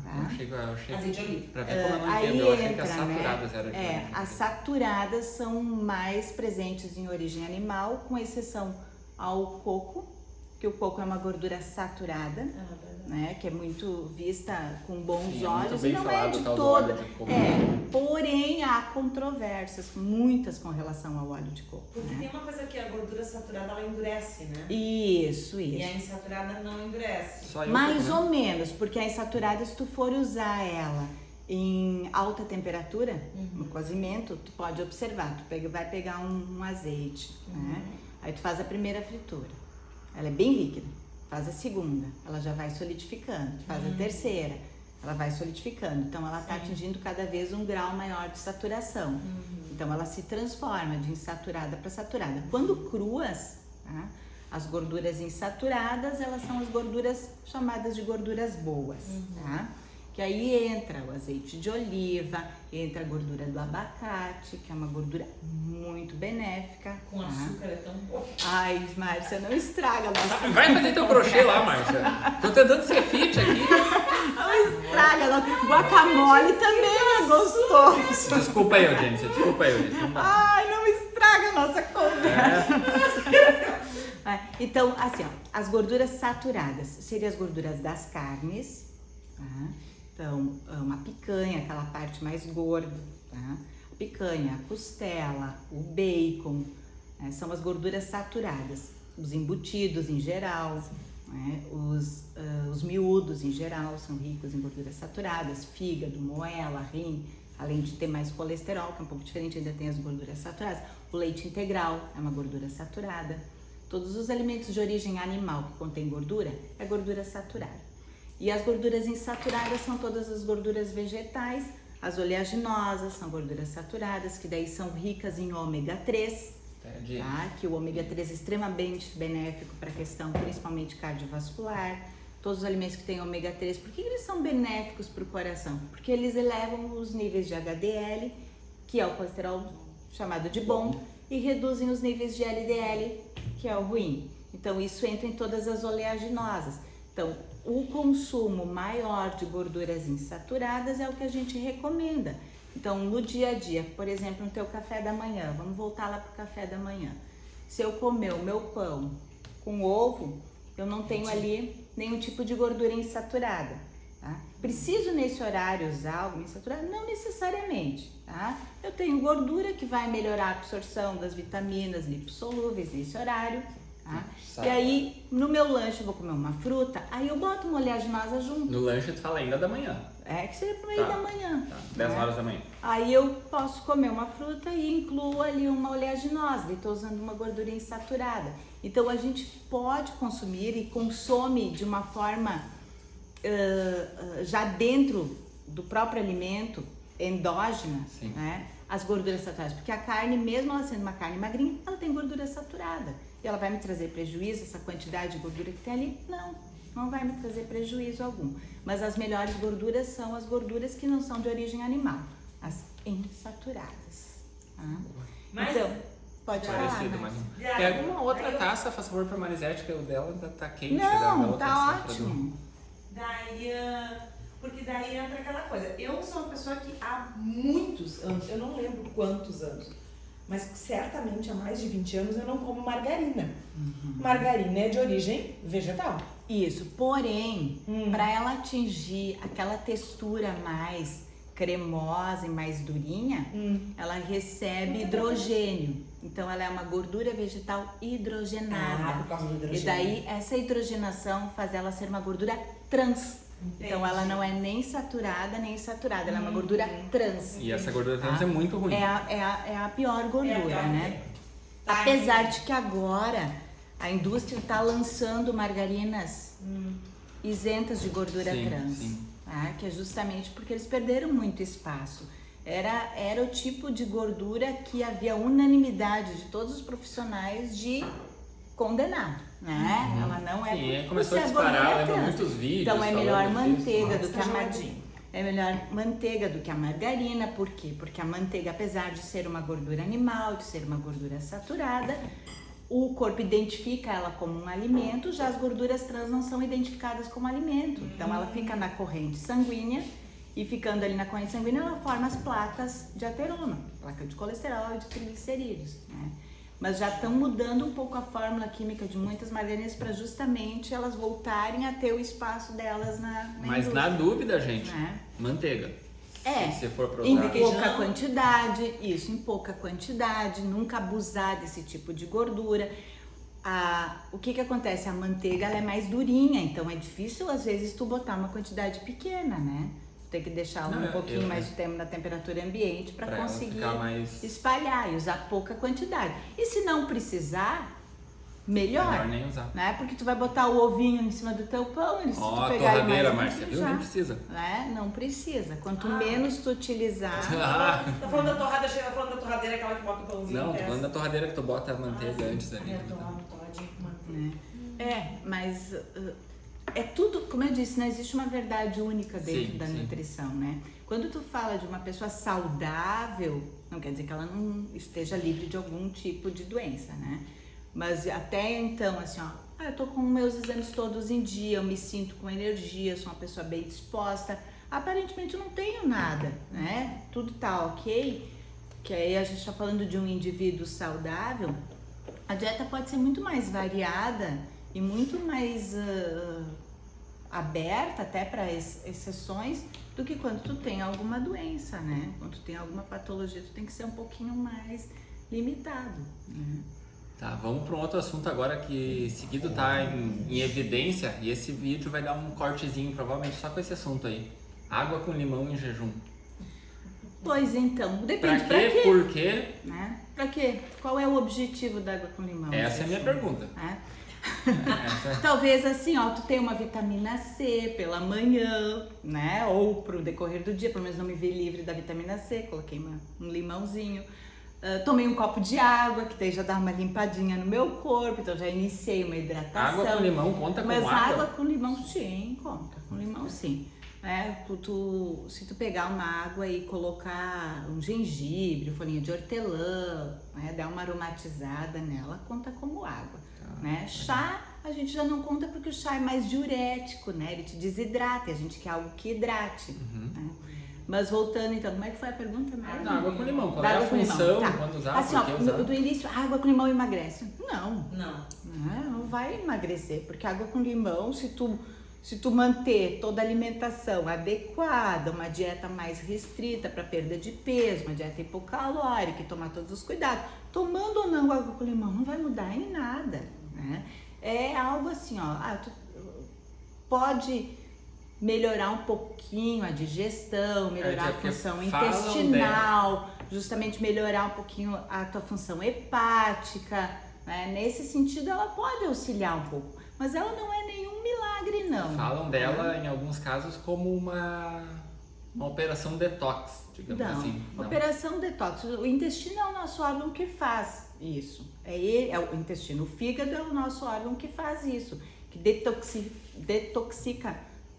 B: Tá? Eu achei
C: Azeite de oliva.
B: Pra ver como eu não entendo, eu achei que as saturadas eram de origem.
A: As saturadas são mais presentes em origem animal, com exceção ao coco, que o coco é uma gordura saturada, né, que é muito vista com bons olhos e não é de toda. Porém há controvérsias, muitas com relação ao óleo de coco.
C: Porque tem uma coisa que a gordura saturada ela endurece, né?
A: Isso.
C: E a insaturada não endurece.
A: Mais ou menos, porque a insaturada, se tu for usar ela em alta temperatura, no cozimento, tu pode observar, vai pegar um azeite, né? Aí tu faz a primeira fritura. Ela é bem líquida, faz a segunda, ela já vai solidificando, faz a terceira, ela vai solidificando, então ela está atingindo cada vez um grau maior de saturação, então ela se transforma de insaturada para saturada. Quando cruas, tá? As gorduras insaturadas, elas são as gorduras chamadas de gorduras boas, tá? Que aí entra o azeite de oliva, entra a gordura do abacate, que é uma gordura muito benéfica.
C: Com açúcar é tão bom.
A: Ai, Márcia, não estraga, nossa.
B: Vai fazer teu crochê lá, Márcia. Tô tentando ser fit aqui.
A: Não estraga, nossa. Guacamole também é gostoso.
B: Desculpa aí, audiência.
A: Ai, não estraga a nossa conversa. Então, assim, ó, as gorduras saturadas seriam as gorduras das carnes, tá? Então, uma picanha, aquela parte mais gorda, tá? A picanha, a costela, o bacon, né? São as gorduras saturadas. Os embutidos em geral, né? Os miúdos em geral são ricos em gorduras saturadas, fígado, moela, rim, além de ter mais colesterol, que é um pouco diferente, ainda tem as gorduras saturadas. O leite integral é uma gordura saturada. Todos os alimentos de origem animal que contém gordura é gordura saturada. E as gorduras insaturadas são todas as gorduras vegetais, as oleaginosas são gorduras saturadas, que daí são ricas em ômega 3, tá? Que o ômega 3 é extremamente benéfico para a questão principalmente cardiovascular. Todos os alimentos que têm ômega 3, por que eles são benéficos para o coração? Porque eles elevam os níveis de HDL, que é o colesterol chamado de bom, e reduzem os níveis de LDL, que é o ruim. Então isso entra em todas as oleaginosas. Então, o consumo maior de gorduras insaturadas é o que a gente recomenda. Então, no dia a dia, por exemplo, no teu café da manhã, vamos voltar lá para o café da manhã. Se eu comer o meu pão com ovo, eu não tenho ali nenhum tipo de gordura insaturada, tá? Preciso nesse horário usar algo insaturado? Não necessariamente, tá? Eu tenho gordura que vai melhorar a absorção das vitaminas lipossolúveis nesse horário, tá? E aí, no meu lanche eu vou comer uma fruta, aí eu boto uma oleaginosa junto.
B: No lanche tu fala ainda da manhã.
A: que seria pro meio
B: Tá.
A: da manhã.
B: Tá, 10
A: né?
B: horas da manhã.
A: Aí eu posso comer uma fruta e incluo ali uma oleaginosa, estou usando uma gordura insaturada. Então a gente pode consumir e consome de uma forma já dentro do próprio alimento, endógena,
B: Sim.
A: né? As gorduras saturadas, porque a carne, mesmo ela sendo uma carne magrinha, ela tem gordura saturada. E ela vai me trazer prejuízo, essa quantidade de gordura que tem ali? Não vai me trazer prejuízo algum. Mas as melhores gorduras são as gorduras que não são de origem animal, as insaturadas. Tá?
C: Mas-
A: Então, pode falar,
B: Parecido,
A: né?
B: mas... Pega uma outra taça, faz favor pra Marisete, que o dela ainda tá quente. da
A: Não,
B: outra,
A: tá
B: assim, pra
A: ótimo.
C: Daí, porque daí entra aquela coisa. Eu sou uma pessoa que há muitos anos, eu não lembro quantos anos, mas certamente há mais de 20 anos eu não como margarina. Margarina é de origem vegetal.
A: Isso, porém, para ela atingir aquela textura mais cremosa e mais durinha, ela recebe hidrogênio. Então ela é uma gordura vegetal hidrogenada.
C: por causa do hidrogênio.
A: E daí essa hidrogenação faz ela ser uma gordura trans. Então ela não é nem saturada nem insaturada, ela é uma gordura trans.
B: E essa gordura trans é muito ruim.
A: É a pior gordura,
C: É a pior
A: né?
C: Tá,
A: Apesar de que agora a indústria está lançando margarinas isentas de gordura
B: Sim,
A: trans,
B: sim.
A: tá? Que é justamente porque eles perderam muito espaço. Era o tipo de gordura que havia unanimidade de todos os profissionais de condenar, né? Ela não é
B: Sim,
A: por
B: começou a
A: ser
B: disparar,
A: gordura
B: lembra
A: trans.
B: muitos vídeos.
A: Então é
B: falando
A: melhor
B: disso.
A: manteiga do
C: Nossa,
A: que a
C: tá
A: margarina.
C: geladinho.
A: É melhor manteiga do que a margarina, por quê? Porque a manteiga, apesar de ser uma gordura animal, de ser uma gordura saturada, o corpo identifica ela como um alimento, já as gorduras trans não são identificadas como alimento. Então ela fica na corrente sanguínea e ficando ali na corrente sanguínea ela forma as placas de ateroma, placa de colesterol e de triglicerídeos, né? Mas já estão mudando um pouco a fórmula química de muitas margarinas para justamente elas voltarem a ter o espaço delas na
B: Mas
A: indústria,
B: na dúvida, gente,
A: né?
B: manteiga.
A: É,
B: Se for pra
A: em
B: usar.
A: pouca quantidade, isso, em pouca quantidade, nunca abusar desse tipo de gordura. O que acontece? A manteiga ela é mais durinha, então é difícil às vezes tu botar uma quantidade pequena, né? Tu tem que deixar
B: Não,
A: um pouquinho
B: eu-
A: mais de tempo na temperatura ambiente para
B: Pra ela
A: conseguir
B: ficar mais-
A: espalhar e usar pouca quantidade. E se não precisar, melhor,
B: Melhor nem usar.
A: né? Porque tu vai botar o ovinho em cima do teu pão, e se
B: Ó,
A: tu
B: a
A: pegar
B: torradeira,
A: mais
B: Márcia, viu?
A: já,
B: Nem precisa.
A: né? Não precisa. Quanto menos tu utilizar,
C: Tá falando da torrada, chega falando da torradeira, aquela que bota o pãozinho.
B: Não, tô
C: essa.
B: falando da torradeira que tu bota a manteiga antes ali.
C: Eu adoro torradinha com manteiga.
A: né? Mas é tudo, como eu disse, não existe uma verdade única dentro
B: Sim,
A: da
B: sim.
A: nutrição, né? Quando tu fala de uma pessoa saudável, não quer dizer que ela não esteja livre de algum tipo de doença, né? Mas até então, assim, ó, eu tô com meus exames todos em dia, eu me sinto com energia, sou uma pessoa bem disposta, aparentemente eu não tenho nada, né? Tudo tá ok, que aí a gente tá falando de um indivíduo saudável, a dieta pode ser muito mais variada e muito mais aberta até para exceções do que quando tu tem alguma doença, né? Quando tu tem alguma patologia, tu tem que ser um pouquinho mais limitado, né?
B: Tá, vamos para um outro assunto agora que seguido tá em evidência e esse vídeo vai dar um cortezinho, provavelmente só com esse assunto aí. Água com limão em jejum.
A: Pois então,
B: Pra
A: depende
B: quê?
A: pra quê,
B: Por quê?
A: né? Pra quê? Qual é o objetivo da água com limão?
B: Essa é a minha pergunta.
A: Né?
B: Essa-
A: Talvez assim, ó, tu tem uma vitamina C pela manhã, né? Ou pro decorrer do dia, pelo menos não me vi livre da vitamina C, coloquei um limãozinho. Tomei um copo de água, que daí já dá uma limpadinha no meu corpo, então já iniciei uma hidratação.
B: Água com limão conta como
A: Mas
B: água?
A: água com limão sim, conta. Com limão sim. Se tu pegar uma água e colocar um gengibre, folhinha de hortelã, né, dar uma aromatizada nela, conta como água. Né? Chá, a gente já não conta porque o chá é mais diurético, né? Ele te desidrata, e a gente quer algo que hidrate. Né? Mas voltando então, como é que foi a pergunta mesmo?
B: Não, água com limão. Qual
A: Da
B: é a
A: água com limão,
B: função?
A: tá.
B: Quando usar?
A: Assim,
B: por que usar?
A: do início, água com limão emagrece. Não,
C: Não.
A: né? Não vai emagrecer, porque água com limão, se tu manter toda a alimentação adequada, uma dieta mais restrita para perda de peso, uma dieta hipocalórica e tomar todos os cuidados, tomando ou não água com limão, não vai mudar em nada, né? É algo assim, ó, tu pode melhorar um pouquinho a digestão, melhorar a função
B: falam
A: intestinal, justamente melhorar um pouquinho a tua função hepática, né? Nesse sentido ela pode auxiliar um pouco, mas ela não é nenhum milagre não.
B: Falam dela em alguns casos como uma operação detox, digamos assim. Não.
A: Operação detox. O intestino é o nosso órgão que faz isso. É o intestino. O fígado é o nosso órgão que faz isso, que detoxica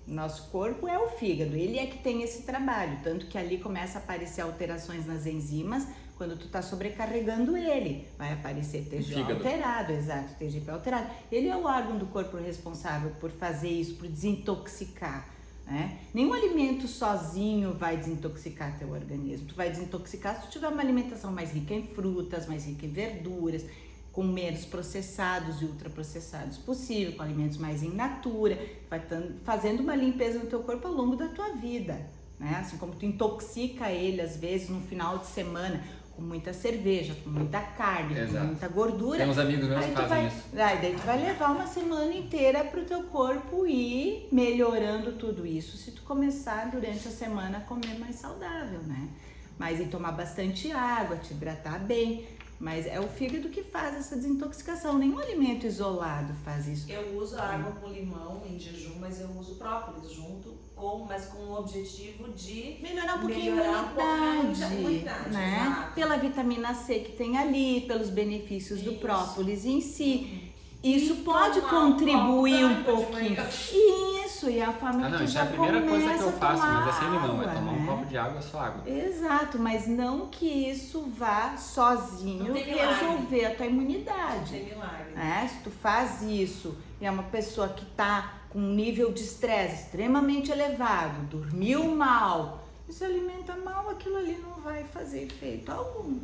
A: nosso corpo, é o fígado. Ele é que tem esse trabalho, tanto que ali começa a aparecer alterações nas enzimas quando tu tá sobrecarregando ele. Vai aparecer TGO alterado, exato, TGP alterado. Ele é o órgão do corpo responsável por fazer isso, por desintoxicar. Né? Nenhum alimento sozinho vai desintoxicar teu organismo. Tu vai desintoxicar se tu tiver uma alimentação mais rica em frutas, mais rica em verduras, com menos processados e ultraprocessados possível, com alimentos mais in natura, vai fazendo uma limpeza no teu corpo ao longo da tua vida, né? Assim como tu intoxica ele às vezes no final de semana com muita cerveja, com muita carne,
B: Exato.
A: com muita gordura.
B: Tem uns amigos meus que fazem isso.
A: Daí tu vai levar uma semana inteira pro teu corpo ir melhorando tudo isso se tu começar durante a semana a comer mais saudável, né? Mas e tomar bastante água, te hidratar bem. Mas é o fígado que faz essa desintoxicação. Nenhum alimento isolado faz isso.
C: Eu uso água com limão em jejum, mas eu uso própolis junto, mas com o objetivo de
A: melhorar um pouquinho
C: a
A: imunidade, né?
C: Exato.
A: Pela vitamina C que tem ali, pelos benefícios do própolis em si. Isso pode contribuir um pouquinho. Isso, e a forma que tu
B: Isso é
A: já
B: a primeira coisa que eu faço, mas é sem limão,
A: água,
B: é tomar um
A: né?
B: copo de água, só água.
A: Exato, mas não que isso vá sozinho resolver a tua imunidade.
C: Não tem milagre.
A: Né? Se tu faz isso e é uma pessoa que tá com um nível de estresse extremamente elevado, dormiu mal, e se alimenta mal, aquilo ali não vai fazer efeito algum.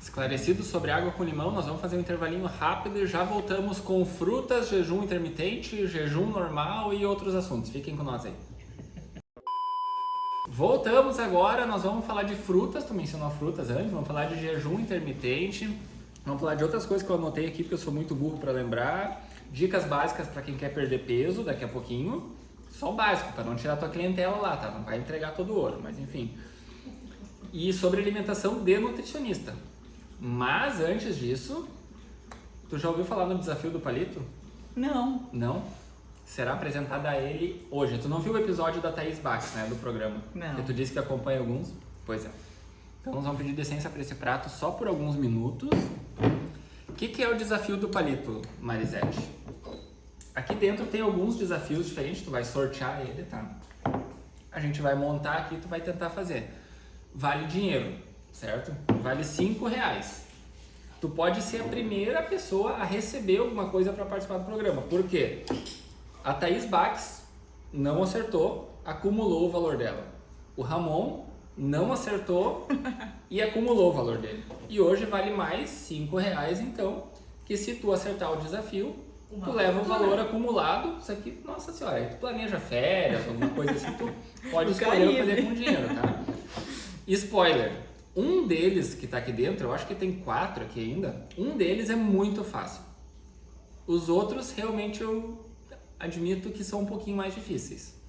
B: Esclarecido sobre água com limão, nós vamos fazer um intervalinho rápido e já voltamos com frutas, jejum intermitente, jejum normal e outros assuntos. Fiquem com nós aí. Voltamos agora, nós vamos falar de frutas, tu mencionou frutas antes, vamos falar de jejum intermitente, vamos falar de outras coisas que eu anotei aqui porque eu sou muito burro para lembrar, dicas básicas para quem quer perder peso daqui a pouquinho, só o básico, para não tirar tua clientela lá, tá? Não vai entregar todo o ouro, mas enfim. E sobre alimentação de nutricionista. Mas antes disso, tu já ouviu falar no desafio do palito?
A: Não.
B: Não? Será apresentada a ele hoje. Tu não viu o episódio da Thaís Bax, né, do programa?
A: Não.
B: Que tu disse que acompanha alguns? Pois é. Então nós vamos pedir licença para esse prato só por alguns minutos. O que é o desafio do palito, Marisete? Aqui dentro tem alguns desafios diferentes, tu vai sortear ele, tá? A gente vai montar aqui e tu vai tentar fazer. Vale dinheiro, certo? Vale R$5. Tu pode ser a primeira pessoa a receber alguma coisa para participar do programa. Por quê? A Thaís Bax não acertou, acumulou o valor dela. O Ramon não acertou e acumulou o valor dele. E hoje vale mais R$5, então, que se tu acertar o desafio, tu leva o valor acumulado. Isso aqui, nossa senhora, aí tu planeja férias, alguma coisa assim, tu pode escolher o que fazer com dinheiro, tá? Spoiler, um deles que tá aqui dentro, eu acho que tem 4 aqui ainda, um deles é muito fácil. Os outros, realmente, eu admito que são um pouquinho mais difíceis.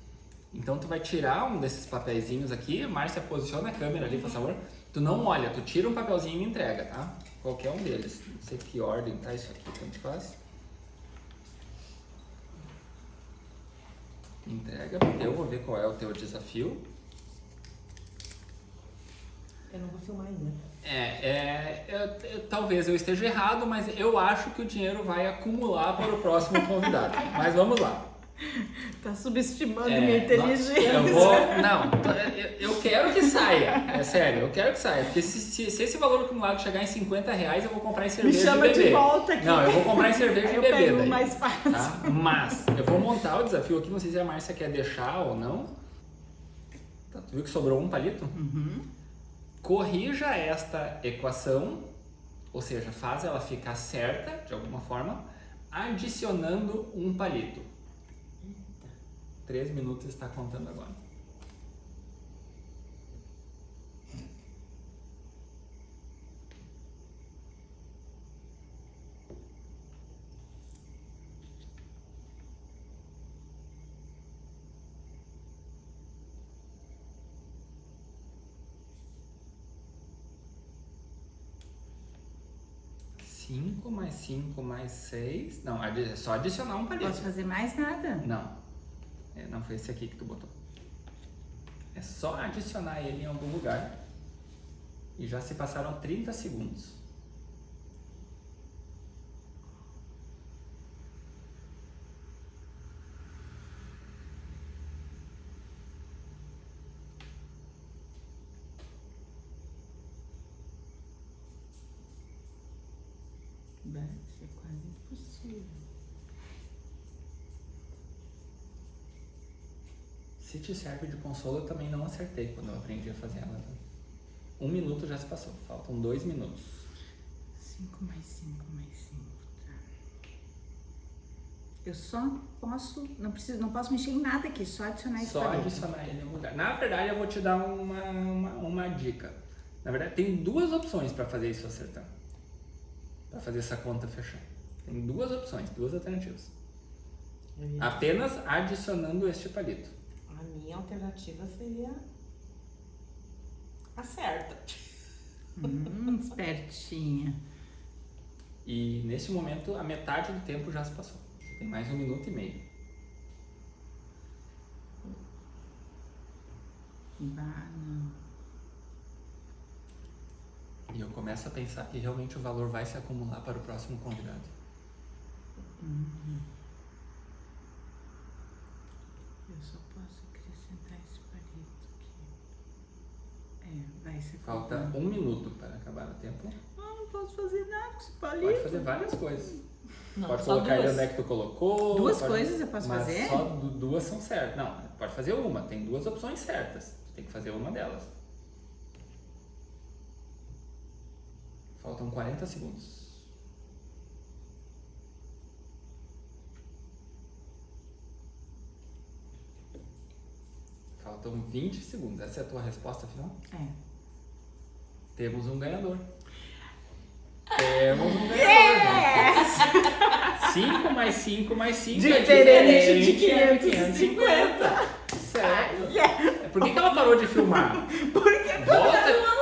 B: Então, tu vai tirar um desses papeizinhos aqui, Márcia, posiciona a câmera ali, por favor. Tu não olha, tu tira um papelzinho e me entrega, tá? Qualquer um deles. Não sei que ordem tá isso aqui, tanto faz. Entrega, eu vou ver qual é o teu desafio.
C: Eu não vou filmar ainda.
B: Talvez eu esteja errado, mas eu acho que o dinheiro vai acumular para o próximo convidado. Mas vamos lá.
A: Tá subestimando minha inteligência.
B: Eu quero que saia. É sério, eu quero que saia. Porque se esse valor acumulado chegar em R$50, eu vou comprar em cerveja
A: Me chama
B: e beber.
A: de volta aqui.
B: Não, eu vou comprar em cerveja e
A: eu
B: beber.
A: pego
B: daí,
A: mais fácil.
B: tá? Mas eu vou montar o desafio aqui. Não sei se a Márcia quer deixar ou não. Tá, tu viu que sobrou um palito?
A: Uhum.
B: Corrija esta equação, ou seja, faz ela ficar certa de alguma forma, adicionando um palito. 3 minutos está contando agora. 5 mais 5 mais 6. Não, é só adicionar um palito.
A: Posso fazer mais nada?
B: Não. Não foi esse aqui que tu botou. É só adicionar ele em algum lugar. E já se passaram 30 segundos.
A: Vai ser quase impossível.
B: Se te serve de consolo, eu também não acertei quando eu aprendi a fazer ela. 1 minuto já se passou, faltam 2 minutos.
A: 5 mais 5 mais 5, tá. Eu só posso, não posso mexer em nada aqui, só adicionar esse
B: Só
A: palito.
B: adicionar ele em algum lugar. Na verdade, eu vou te dar uma dica. Na verdade, tem 2 opções para fazer isso acertar. Para fazer essa conta fechar. Tem 2 opções, 2 alternativas. Apenas adicionando este palito.
C: A minha alternativa seria a certa.
A: Espertinha.
B: E nesse momento, a metade do tempo já se passou. Você tem mais 1 minuto e meio.
A: Bah, não.
B: E eu começo a pensar que realmente o valor vai se acumular para o próximo convidado.
A: Eu só posso acrescentar esse palito aqui. Vai ser.
B: Falta 1 minuto para acabar o tempo.
A: Não posso fazer nada com esse palito.
B: Pode fazer várias coisas.
C: Não,
B: Pode
C: só
B: colocar ele
C: duas.
B: onde é que tu colocou.
A: 2
B: pode-
A: coisas eu posso
B: mas
A: fazer?
B: só 2 são certas. Não, pode fazer uma. Tem 2 opções certas. Tu tem que fazer uma delas. Faltam 40 segundos. Faltam 20 segundos. Essa é a tua resposta final?
A: É.
B: Temos um ganhador. Temos um ganhador. 5 mais 5 mais 5
A: Diferente de
B: é
A: 550.
B: Certo. Por que ela parou de filmar?
A: Porque
B: Volta.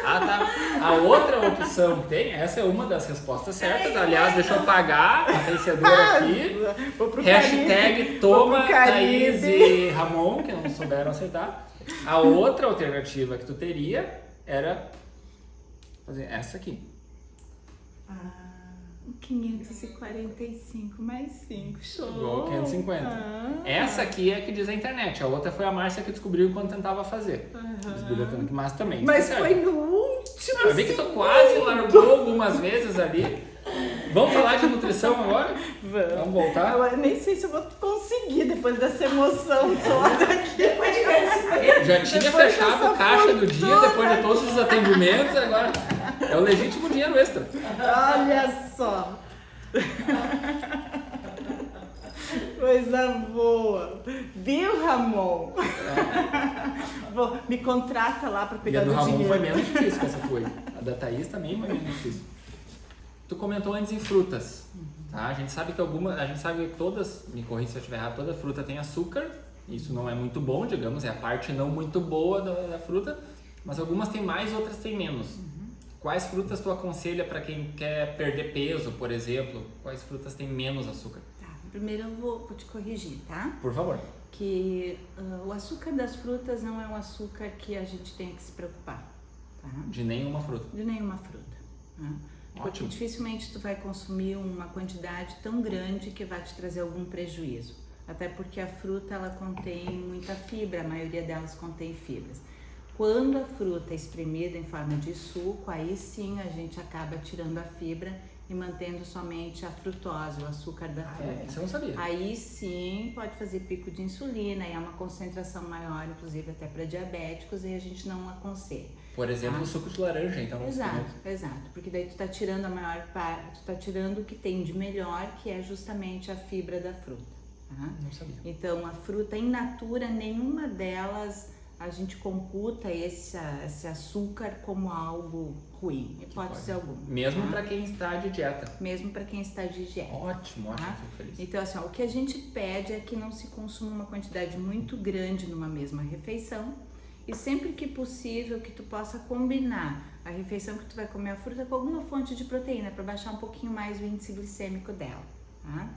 B: Ah, tá. A outra opção que tem, essa é uma das respostas certas. Aliás, deixa eu pagar a vencedora aqui.
A: vou pro
B: Hashtag toma
A: Vou pro Caribe.
B: Thaís e Ramon, que não souberam acertar. A outra alternativa que tu teria era fazer essa aqui.
A: 545 mais 5, show.
B: Igual 550.
A: Ah.
B: Essa aqui é a que diz a internet. A outra foi a Márcia que descobriu enquanto tentava fazer. Bisbilhotando, mas também.
A: Mas
B: tá
A: foi
B: certo.
A: no último.
B: Eu vi que tu quase largou algumas vezes ali. Vamos falar de nutrição agora? Vamos voltar?
A: Eu nem sei se eu vou conseguir depois dessa emoção toda aqui.
C: Depois de ver esse
B: Já tinha
A: Depois
B: fechado
A: dessa
B: a caixa do dia,
A: fortuna.
B: depois de todos os atendimentos, agora é o legítimo dinheiro extra.
A: Olha só. Coisa boa. Viu, Ramon? Me contrata lá pra
B: E
A: pegar
B: a do
A: do
B: Ramon
A: dinheiro.
B: foi menos difícil que essa tua aí. A da Thaís também foi menos difícil. Tu comentou antes em frutas, tá? A gente sabe que todas, me corrija se eu estiver errado, toda fruta tem açúcar. Isso não é muito bom, digamos, é a parte não muito boa da fruta, mas algumas têm mais, outras têm menos. Quais frutas tu aconselha para quem quer perder peso, por exemplo? Quais frutas têm menos açúcar?
A: Tá, primeiro eu vou te corrigir, tá?
B: Por favor.
A: Que o açúcar das frutas não é um açúcar que a gente tem que se preocupar, tá?
B: De nenhuma fruta.
A: De nenhuma fruta. Tá? Porque
B: Ótimo.
A: dificilmente tu vai consumir uma quantidade tão grande que vai te trazer algum prejuízo. Até porque a fruta ela contém muita fibra, a maioria delas contém fibras. Quando a fruta é espremida em forma de suco, aí sim a gente acaba tirando a fibra e mantendo somente a frutose, o açúcar da fruta.
B: Isso eu não sabia.
A: Aí sim pode fazer pico de insulina e é uma concentração maior, inclusive até para diabéticos, e a gente não aconselha.
B: Por exemplo, o suco de laranja, então.
A: Exato, porque daí tu tá tirando a maior parte, tu tá tirando o que tem de melhor, que é justamente a fibra da fruta. Tá?
B: Não sabia.
A: Então a fruta in natura, nenhuma delas a gente computa esse açúcar como algo ruim. E pode ser algum.
B: Mesmo
A: tá?
B: para quem está de dieta.
A: Mesmo para quem está de dieta.
B: Ótimo,
A: Tá?
B: fico feliz.
A: Então, assim, ó, o que a gente pede é que não se consuma uma quantidade muito grande numa mesma refeição e sempre que possível que tu possa combinar a refeição que tu vai comer a fruta com alguma fonte de proteína para baixar um pouquinho mais o índice glicêmico dela, tá?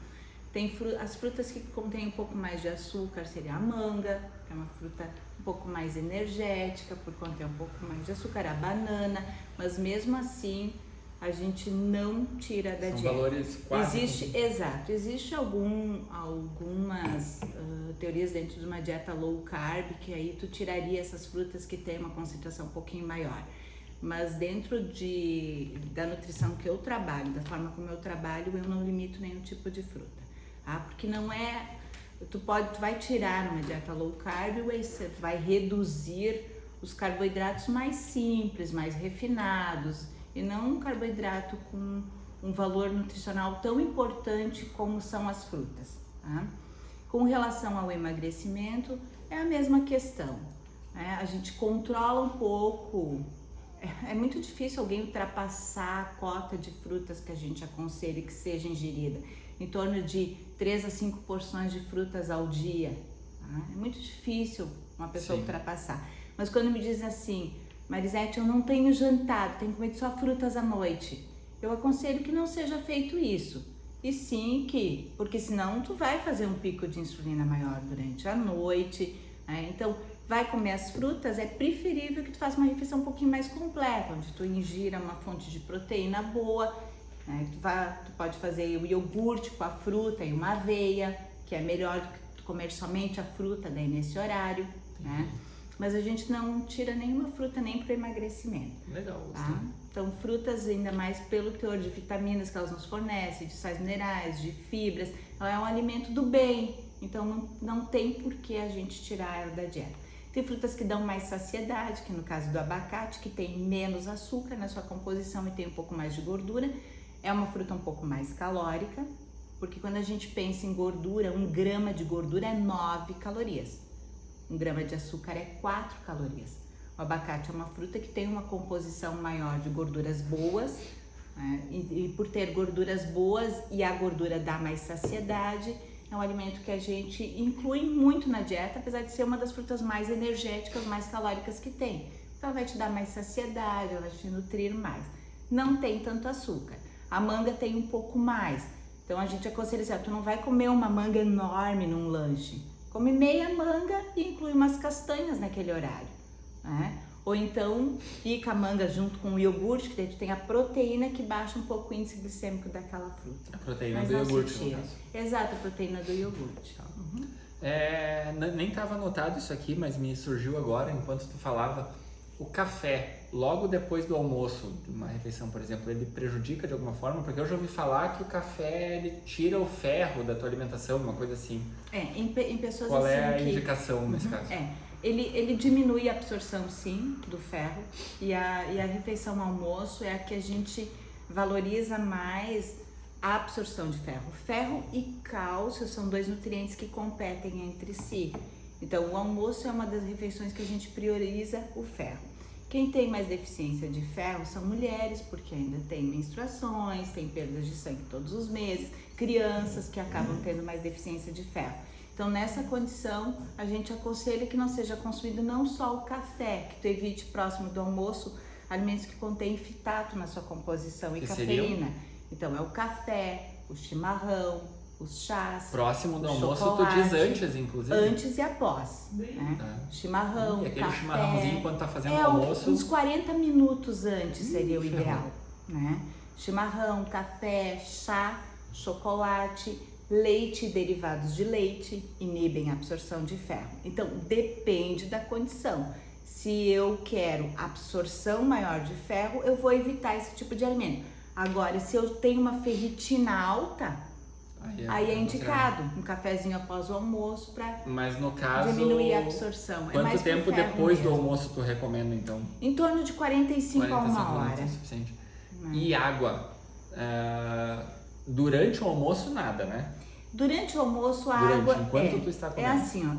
A: Tem as frutas que contêm um pouco mais de açúcar, seria a manga, que é uma fruta um pouco mais energética por conter um pouco mais de açúcar, a banana, mas mesmo assim a gente não tira da
B: São
A: dieta.
B: valores quase...
A: Existe algumas teorias dentro de uma dieta low carb, que aí tu tiraria essas frutas que têm uma concentração um pouquinho maior. Mas dentro da nutrição que eu trabalho, da forma como eu trabalho, eu não limito nenhum tipo de fruta, tá? Porque não é... Tu vai tirar numa dieta low carb, você vai reduzir os carboidratos mais simples, mais refinados, e não um carboidrato com um valor nutricional tão importante como são as frutas, tá? Com relação ao emagrecimento, é a mesma questão, né? A gente controla um pouco, é muito difícil alguém ultrapassar a cota de frutas que a gente aconselha que seja ingerida, em torno de 3 a 5 porções de frutas ao dia, tá? É muito difícil uma pessoa
B: Sim.
A: ultrapassar, mas quando me dizem assim: Marisete, eu não tenho jantado, tenho comido só frutas à noite, eu aconselho que não seja feito isso. E sim porque senão tu vai fazer um pico de insulina maior durante a noite, né? Então, vai comer as frutas, é preferível que tu faça uma refeição um pouquinho mais completa, onde tu ingira uma fonte de proteína boa, né? Tu pode fazer o iogurte com a fruta e uma aveia, que é melhor do que tu comer somente a fruta daí nesse horário, né? Mas a gente não tira nenhuma fruta nem para emagrecimento.
B: Legal,
A: tá? Então, frutas, ainda mais pelo teor de vitaminas que elas nos fornecem, de sais minerais, de fibras, ela é um alimento do bem, então não tem por que a gente tirar ela da dieta. Tem frutas que dão mais saciedade, que no caso do abacate, que tem menos açúcar na sua composição e tem um pouco mais de gordura, é uma fruta um pouco mais calórica, porque quando a gente pensa em gordura, 1 grama de gordura é 9 calorias. 1 grama de açúcar é 4 calorias. O abacate é uma fruta que tem uma composição maior de gorduras boas, né? E por ter gorduras boas e a gordura dá mais saciedade, é um alimento que a gente inclui muito na dieta, apesar de ser uma das frutas mais energéticas, mais calóricas que tem. Então ela vai te dar mais saciedade, ela vai te nutrir mais. Não tem tanto açúcar. A manga tem um pouco mais. Então a gente aconselha assim, tu não vai comer uma manga enorme num lanche. Come meia manga e inclui umas castanhas naquele horário, né? Ou então pica a manga junto com o iogurte, que daí tu tem a proteína que baixa um pouco o índice glicêmico daquela fruta.
B: A proteína
A: Mas
B: do
A: não
B: iogurte,
A: se
B: no
A: tira.
B: caso.
A: Exato, a proteína do iogurte. Uhum.
B: Nem estava anotado isso aqui, mas me surgiu agora enquanto tu falava. O café, logo depois do almoço, de uma refeição, por exemplo, ele prejudica de alguma forma? Porque eu já ouvi falar que o café ele tira o ferro da tua alimentação, uma coisa assim.
A: Em pessoas
B: Qual
A: assim
B: é a
A: que...
B: indicação nesse caso?
A: Ele diminui a absorção, sim, do ferro, e a refeição no almoço é a que a gente valoriza mais a absorção de ferro. Ferro e cálcio são 2 nutrientes que competem entre si. Então, o almoço é uma das refeições que a gente prioriza o ferro. Quem tem mais deficiência de ferro são mulheres, porque ainda tem menstruações, tem perdas de sangue todos os meses, crianças que acabam tendo mais deficiência de ferro. Então, nessa condição, a gente aconselha que não seja consumido não só o café, que tu evite próximo do almoço alimentos que contêm fitato na sua composição e cafeína. Então, é o café, o chimarrão, os chás.
B: Próximo do
A: o
B: almoço,
A: chocolate,
B: tu diz antes, inclusive.
A: Antes e após, né? Chimarrão,
B: E aquele
A: café.
B: chimarrãozinho quando tá fazendo o almoço.
A: Uns 40 minutos antes seria o ideal, né? Chimarrão, café, chá, chocolate, leite e derivados de leite inibem a absorção de ferro. Então, depende da condição. Se eu quero absorção maior de ferro, eu vou evitar esse tipo de alimento. Agora, se eu tenho uma ferritina alta, aí é indicado um cafezinho após o almoço para
B: Mas no caso,
A: diminuir a absorção.
B: Quanto tempo depois do almoço tu recomenda então?
A: Em torno de 45 a 1 hora.
B: É suficiente. E água? Durante o almoço nada, né?
A: Durante o almoço a água
B: enquanto tu está comendo.
A: É assim, ó,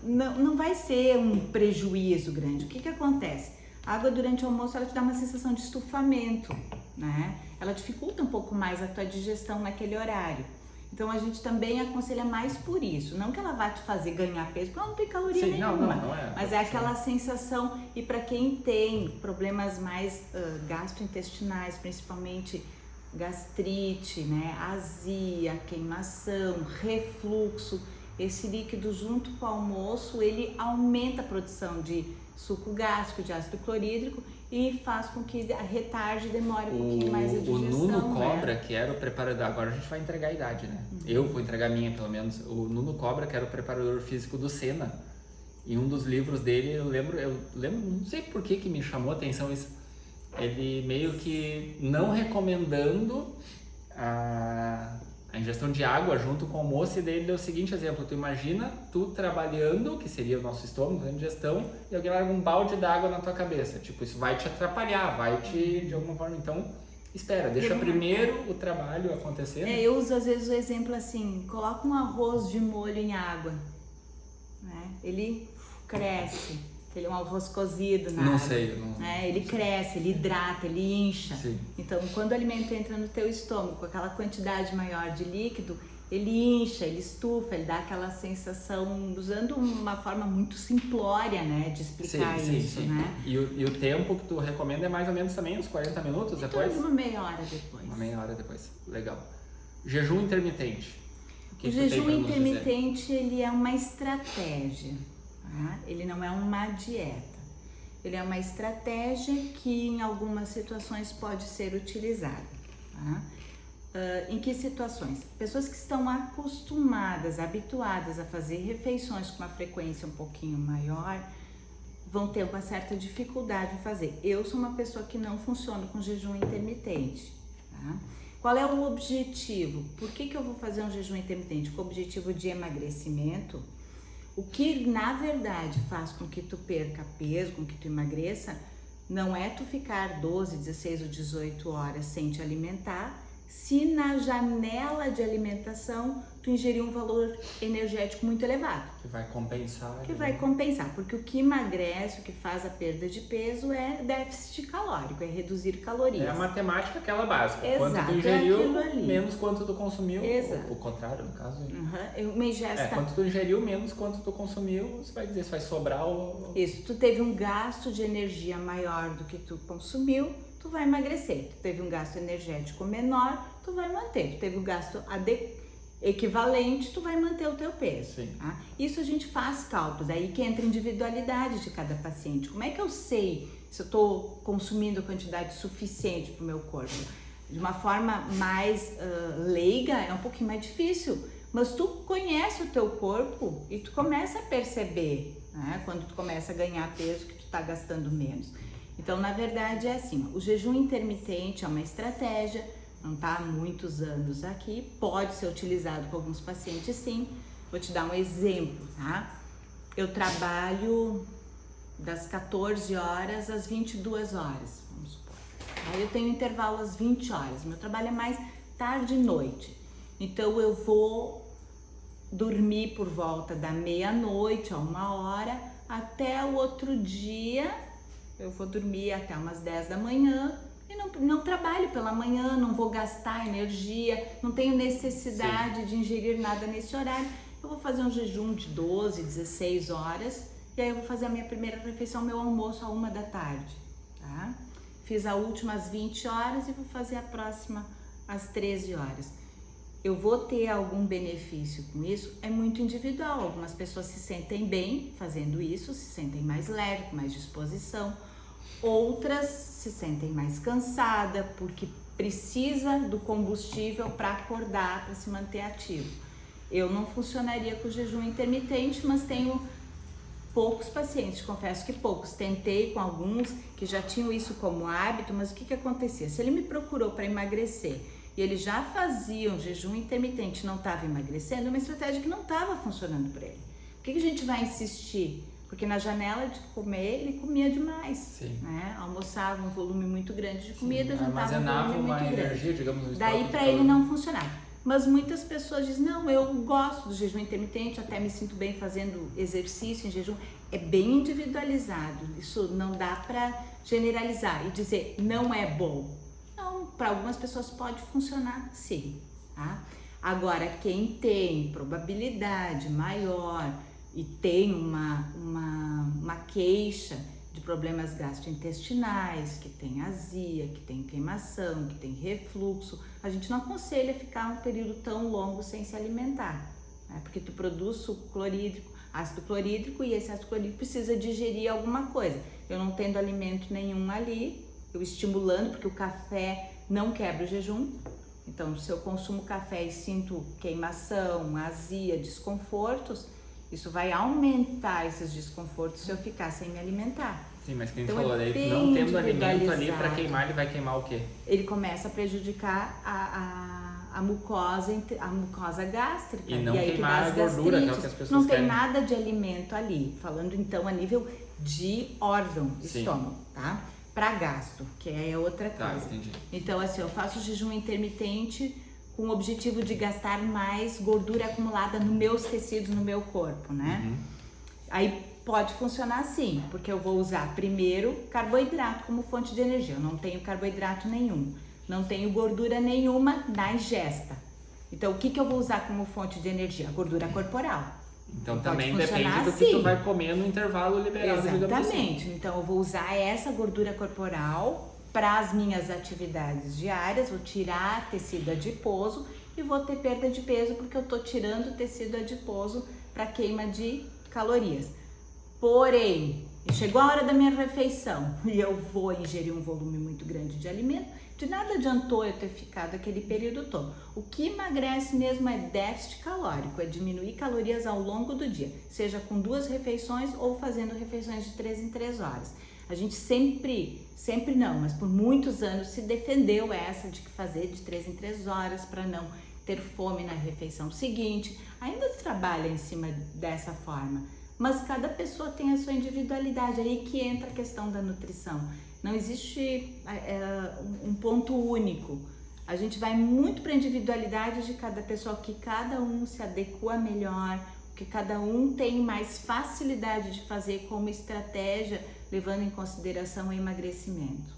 A: não vai ser um prejuízo grande. O que acontece? A água durante o almoço ela te dá uma sensação de estufamento, né? Ela dificulta um pouco mais a tua digestão naquele horário. Então a gente também aconselha mais por isso, não que ela vá te fazer ganhar peso, porque ela não tem caloria nenhuma,
B: não é.
A: mas é aquela sensação, e para quem tem problemas mais gastrointestinais, principalmente gastrite, né, azia, queimação, refluxo, esse líquido junto com o almoço, ele aumenta a produção de suco gástrico, de ácido clorídrico e faz com que retarde, demore um pouquinho mais a digestão.
B: O Nuno Cobra, que era o preparador, agora a gente vai entregar a idade, né? Eu vou entregar a minha, pelo menos. O Nuno Cobra, que era o preparador físico do Senna, em um dos livros dele, eu lembro, não sei por que me chamou a atenção isso. Ele meio que não recomendando a ingestão de água junto com o almoço, e daí ele deu o seguinte exemplo: tu imagina tu trabalhando, que seria o nosso estômago, a ingestão, e alguém larga um balde d'água na tua cabeça, tipo, isso vai te atrapalhar, vai te, de alguma forma, então espera, deixa primeiro o trabalho acontecer.
A: Eu uso às vezes o exemplo assim: coloca um arroz de molho em água, né? Ele cresce, ele é um arroz cozido na água.
B: Não sei,
A: Ele cresce, ele hidrata, ele incha.
B: Sim.
A: Então, quando o alimento entra no teu estômago com aquela quantidade maior de líquido, ele incha, ele estufa, ele dá aquela sensação, usando uma forma muito simplória, né, de explicar isso, né?
B: E o tempo que tu recomenda é mais ou menos também uns 40 minutos depois?
A: Uma meia hora depois.
B: Uma meia hora depois, legal. Jejum intermitente.
A: O jejum intermitente, ele é uma estratégia, tá? Ele não é uma dieta. Ele é uma estratégia que em algumas situações pode ser utilizada, tá? Em que situações? Pessoas que estão acostumadas, habituadas a fazer refeições com uma frequência um pouquinho maior, vão ter uma certa dificuldade em fazer. Eu sou uma pessoa que não funciona com jejum intermitente, tá? Qual é o objetivo? Por que eu vou fazer um jejum intermitente? Com o objetivo de emagrecimento. O que na verdade faz com que tu perca peso, com que tu emagreça, não é tu ficar 12, 16 ou 18 horas sem te alimentar, se na janela de alimentação tu ingerir um valor energético muito elevado.
B: Que vai compensar.
A: Que vai compensar, porque o que emagrece, o que faz a perda de peso é déficit calórico, é reduzir calorias.
B: É a matemática aquela básica.
A: Exato,
B: quanto tu ingeriu,
A: é
B: menos quanto tu consumiu.
A: Exato.
B: O contrário, no caso.
A: Uma ingesta...
B: quanto tu ingeriu, menos quanto tu consumiu, você vai dizer se vai sobrar ou...
A: Isso, tu teve um gasto de energia maior do que tu consumiu, tu vai emagrecer. Tu teve um gasto energético menor, tu vai manter. Tu teve um gasto equivalente, tu vai manter o teu peso.
B: Sim.
A: Tá? Isso a gente faz cálculos, aí que entra a individualidade de cada paciente. Como é que eu sei se eu estou consumindo a quantidade suficiente para o meu corpo? De uma forma mais leiga é um pouquinho mais difícil, mas tu conhece o teu corpo e tu começa a perceber, né, quando tu começa a ganhar peso, que tu está gastando menos. Então, na verdade, é assim, o jejum intermitente é uma estratégia, não está há muitos anos aqui, pode ser utilizado por alguns pacientes sim. Vou te dar um exemplo, tá? Eu trabalho das 14 horas às 22 horas, vamos supor. Aí eu tenho intervalo às 20 horas, meu trabalho é mais tarde e noite. Então eu vou dormir por volta da meia-noite a 1h, até o outro dia eu vou dormir até umas 10 da manhã. E não trabalho pela manhã, não vou gastar energia, não tenho necessidade de ingerir nada nesse horário. Eu vou fazer um jejum de 12, 16 horas e aí eu vou fazer a minha primeira refeição, meu almoço, à 1h, tá? Fiz a última às 20 horas e vou fazer a próxima às 13 horas. Eu vou ter algum benefício com isso? É muito individual. Algumas pessoas se sentem bem fazendo isso, se sentem mais leve, com mais disposição. Outras se sentem mais cansada porque precisa do combustível para acordar, para se manter ativo. Eu não funcionaria com o jejum intermitente, mas tenho poucos pacientes, confesso que poucos. Tentei com alguns que já tinham isso como hábito, mas o que acontecia? Se ele me procurou para emagrecer e ele já fazia um jejum intermitente e não estava emagrecendo, é uma estratégia que não estava funcionando para ele. Por que a gente vai insistir? Porque na janela de comer, ele comia demais, né? Almoçava um volume muito grande de comida, jantava um volume muito grande.
B: Energia, digamos,
A: daí para ele não funcionava. Mas muitas pessoas dizem, não, eu gosto do jejum intermitente, até me sinto bem fazendo exercício em jejum. É bem individualizado, isso não dá para generalizar e dizer não é bom. Não, para algumas pessoas pode funcionar sim, tá? Agora, quem tem probabilidade maior e tem uma queixa de problemas gastrointestinais, que tem azia, que tem queimação, que tem refluxo, a gente não aconselha ficar um período tão longo sem se alimentar, né? Porque tu produz suco clorídrico, ácido clorídrico, e esse ácido clorídrico precisa digerir alguma coisa. Eu não tendo alimento nenhum ali, eu estimulando, porque o café não quebra o jejum. Então, se eu consumo café e sinto queimação, azia, desconfortos, isso vai aumentar esses desconfortos se eu ficar sem me alimentar.
B: Sim, mas quem
A: Então,
B: falou,
A: é
B: daí não tendo alimento ali
A: individualizado.
B: para queimar, ele vai queimar o quê?
A: Ele começa a prejudicar a mucosa gástrica.
B: E não
A: aí tu
B: queimar
A: dá
B: a
A: as
B: gordura, que é o que
A: gastrites.
B: as pessoas
A: Não tem
B: querem.
A: nada de alimento ali, falando então a nível de órgão,
B: Sim.
A: estômago, tá? Para gasto, que é outra
B: Tá,
A: coisa.
B: entendi.
A: Então, assim, eu faço jejum intermitente com o objetivo de gastar mais gordura acumulada nos meus tecidos, no meu corpo, né?
B: Uhum.
A: Aí pode funcionar assim, porque eu vou usar primeiro carboidrato como fonte de energia. Eu não tenho carboidrato nenhum, não tenho gordura nenhuma na ingesta. Então, o que eu vou usar como fonte de energia? A gordura corporal.
B: Então
A: Pode
B: também
A: funcionar
B: depende do que
A: assim.
B: tu vai comer no intervalo liberado, digamos assim.
A: Exatamente. Então, eu vou usar essa gordura corporal para as minhas atividades diárias, vou tirar tecido adiposo e vou ter perda de peso porque eu estou tirando tecido adiposo para queima de calorias. Porém, chegou a hora da minha refeição e eu vou ingerir um volume muito grande de alimento, de nada adiantou eu ter ficado aquele período todo. O que emagrece mesmo é déficit calórico, é diminuir calorias ao longo do dia, seja com 2 refeições ou fazendo refeições de 3 em 3 horas. A gente sempre não, mas por muitos anos se defendeu essa de fazer de 3 em 3 horas para não ter fome na refeição seguinte. Ainda se trabalha em cima dessa forma, mas cada pessoa tem a sua individualidade, aí que entra a questão da nutrição. Não existe um ponto único. A gente vai muito para a individualidade de cada pessoa, que cada um se adequa melhor, que cada um tem mais facilidade de fazer como estratégia, levando em consideração o emagrecimento.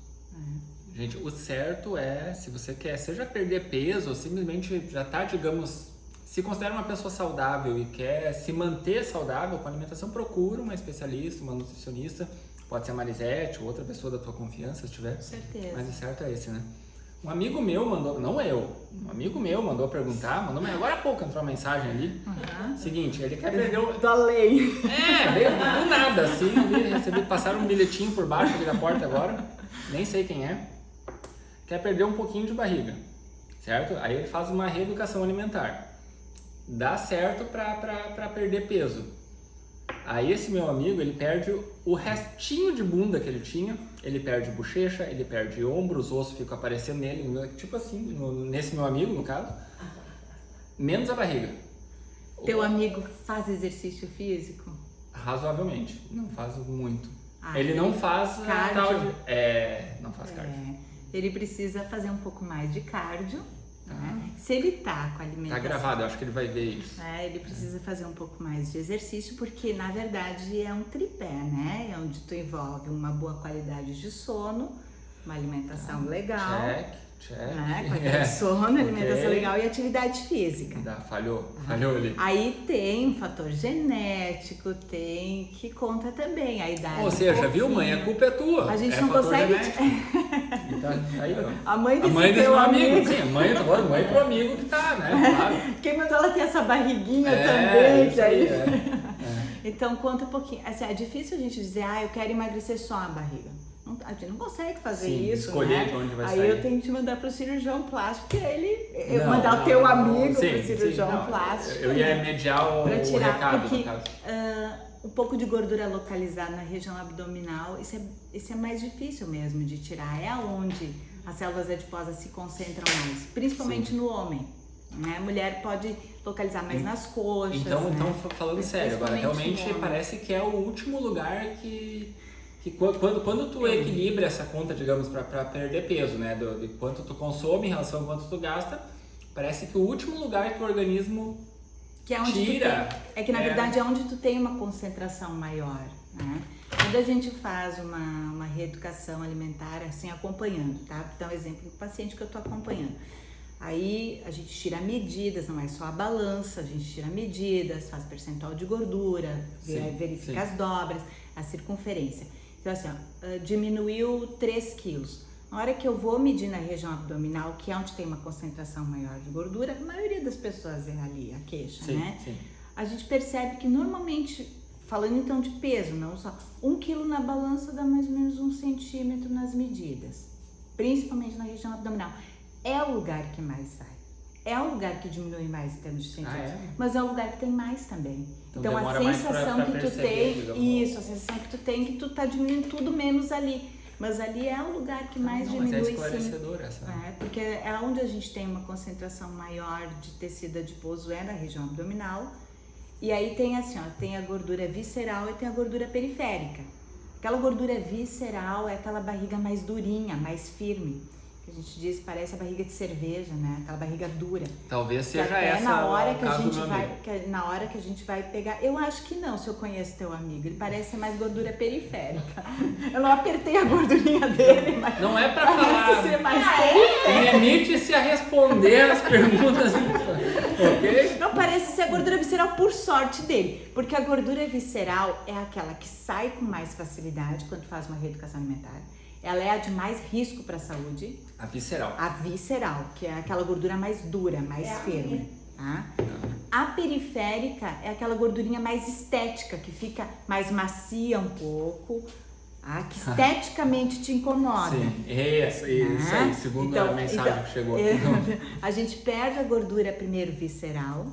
B: Gente, o certo é, se você quer, seja perder peso ou simplesmente já tá, digamos, se considera uma pessoa saudável e quer se manter saudável com a alimentação, procura uma especialista, uma nutricionista, pode ser a Marisete ou outra pessoa da tua confiança, se tiver.
A: Com certeza.
B: Mas o certo é esse, né? Um amigo meu mandou, não eu, um amigo meu mandou perguntar, agora há pouco entrou uma mensagem ali. Seguinte, ele quer perder o...
A: Do além.
B: Veio do nada, assim, passaram um bilhetinho por baixo aqui da porta agora, nem sei quem é. Quer perder um pouquinho de barriga, certo? Aí ele faz uma reeducação alimentar. Dá certo pra perder peso. Aí esse meu amigo, ele perde o restinho de bunda que ele tinha, ele perde bochecha, ele perde ombro, os ossos ficam aparecendo nele, tipo assim, nesse meu amigo, no caso, menos a barriga.
A: Teu amigo faz exercício físico?
B: Razoavelmente, não faz muito.
A: Ah,
B: ele não faz
A: cardio.
B: tal de... não faz cardio.
A: Ele precisa fazer um pouco mais de cardio, né? Se ele tá com a alimentação...
B: Tá gravado, eu acho que ele vai ver isso.
A: Ele precisa fazer um pouco mais de exercício, porque na verdade é um tripé, né? É onde tu envolve uma boa qualidade de sono, uma alimentação legal,
B: Check.
A: né? Qualidade de sono, alimentação
B: Ok.
A: legal e atividade física.
B: Falhou ali.
A: Aí tem um fator genético, tem que conta também a idade.
B: Ou seja, viu, mãe? A culpa é tua.
A: A gente
B: é
A: não
B: fator
A: consegue.
B: genético. Tá aí, ó.
A: A mãe
B: A
A: desse
B: mãe desse
A: teu
B: meu
A: amigo.
B: amigo, sim, a mãe pro amigo que tá, né? Claro.
A: Quem mandou ela ter essa barriguinha
B: É,
A: também,
B: isso
A: que
B: aí,
A: aí. Então conta um pouquinho. Assim, é difícil a gente dizer, eu quero emagrecer só a barriga. A gente não consegue fazer
B: Sim,
A: isso,
B: escolher
A: né?
B: de onde vai
A: aí
B: sair.
A: eu tenho que te mandar pro cirurgião plástico, que ele
B: Não,
A: mandar
B: não,
A: o teu
B: não,
A: amigo
B: sim,
A: pro cirurgião
B: sim, não.
A: plástico.
B: Eu ia mediar o
A: Pra tirar,
B: recado,
A: porque
B: no caso.
A: um pouco de gordura localizada na região abdominal, isso é mais difícil mesmo de tirar. É onde as células adiposas se concentram mais, principalmente no homem. Né? A mulher pode localizar mais nas coxas.
B: Então,
A: né?
B: falando
A: Mas
B: sério, agora
A: principalmente
B: realmente
A: no homem.
B: parece que é o último lugar que quando tu equilibra essa conta, digamos, para perder peso, né, de quanto tu consome em relação a quanto tu gasta, parece que o último lugar que o organismo
A: Que é onde
B: tira.
A: na verdade é onde tu tem uma concentração maior, né? Quando a gente faz uma reeducação alimentar, assim, acompanhando, tá? Vou dar um exemplo do paciente que eu tô acompanhando. Aí a gente tira medidas, não é só a balança, a gente tira medidas, faz percentual de gordura, verifica as dobras, a circunferência. Então assim, ó, diminuiu 3 quilos. Na hora que eu vou medir na região abdominal, que é onde tem uma concentração maior de gordura, a maioria das pessoas é ali a queixa, né? Sim. A gente percebe que normalmente, falando então de peso, não só 1 quilo na balança dá mais ou menos 1 centímetro nas medidas, principalmente na região abdominal. É o lugar que mais sai. É o lugar que diminui mais em termos de centímetros, mas é o lugar que tem mais também. Então a sensação que tu tem, a sensação que tu tem é que tu tá diminuindo tudo menos ali. Mas ali é o lugar que mais diminui,
B: mas é esclarecedor essa.
A: Porque é onde a gente tem uma concentração maior de tecido adiposo, é na região abdominal. E aí tem assim, ó, tem a gordura visceral e tem a gordura periférica. Aquela gordura visceral é aquela barriga mais durinha, mais firme. Que a gente diz, parece a barriga de cerveja, né? Aquela barriga dura.
B: Talvez seja
A: até
B: essa
A: na hora que a gente
B: vai,
A: na hora que a gente vai pegar, eu acho que não, se eu conheço teu amigo, ele parece mais gordura periférica. Eu não apertei a gordurinha dele, mas
B: não é pra falar.
A: Ser mais periférica.
B: Limite-se a responder as perguntas, ok?
A: Não parece ser a gordura visceral por sorte dele, porque a gordura visceral é aquela que sai com mais facilidade quando faz uma reeducação alimentar. Ela é a de mais risco para a saúde.
B: A visceral.
A: A visceral, que é aquela gordura mais dura, mais firme. Tá? A periférica é aquela gordurinha mais estética, que fica mais macia um pouco, que esteticamente te incomoda.
B: Sim, isso aí, segundo a mensagem que chegou aqui.
A: A gente perde a gordura primeiro visceral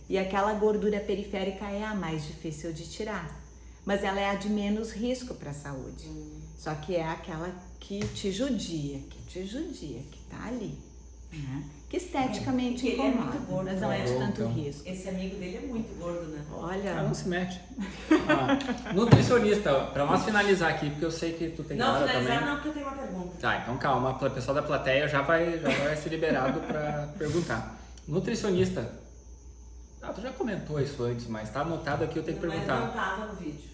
A: e aquela gordura periférica é a mais difícil de tirar. Mas ela é a de menos risco para a saúde. Só que é aquela que te judia, que tá ali, né? Que esteticamente incomoda, mas não é de tanto risco.
C: Esse amigo dele é muito gordo, né?
A: Olha...
B: não se mete. Nutricionista, para nós finalizar aqui, porque eu sei que tu tem hora também.
C: Não, porque eu tenho uma pergunta.
B: Tá, então calma, o pessoal da plateia já vai ser liberado para perguntar. Nutricionista, tu já comentou isso antes, mas tá anotado aqui, eu tenho que perguntar.
C: Mas não tava no vídeo.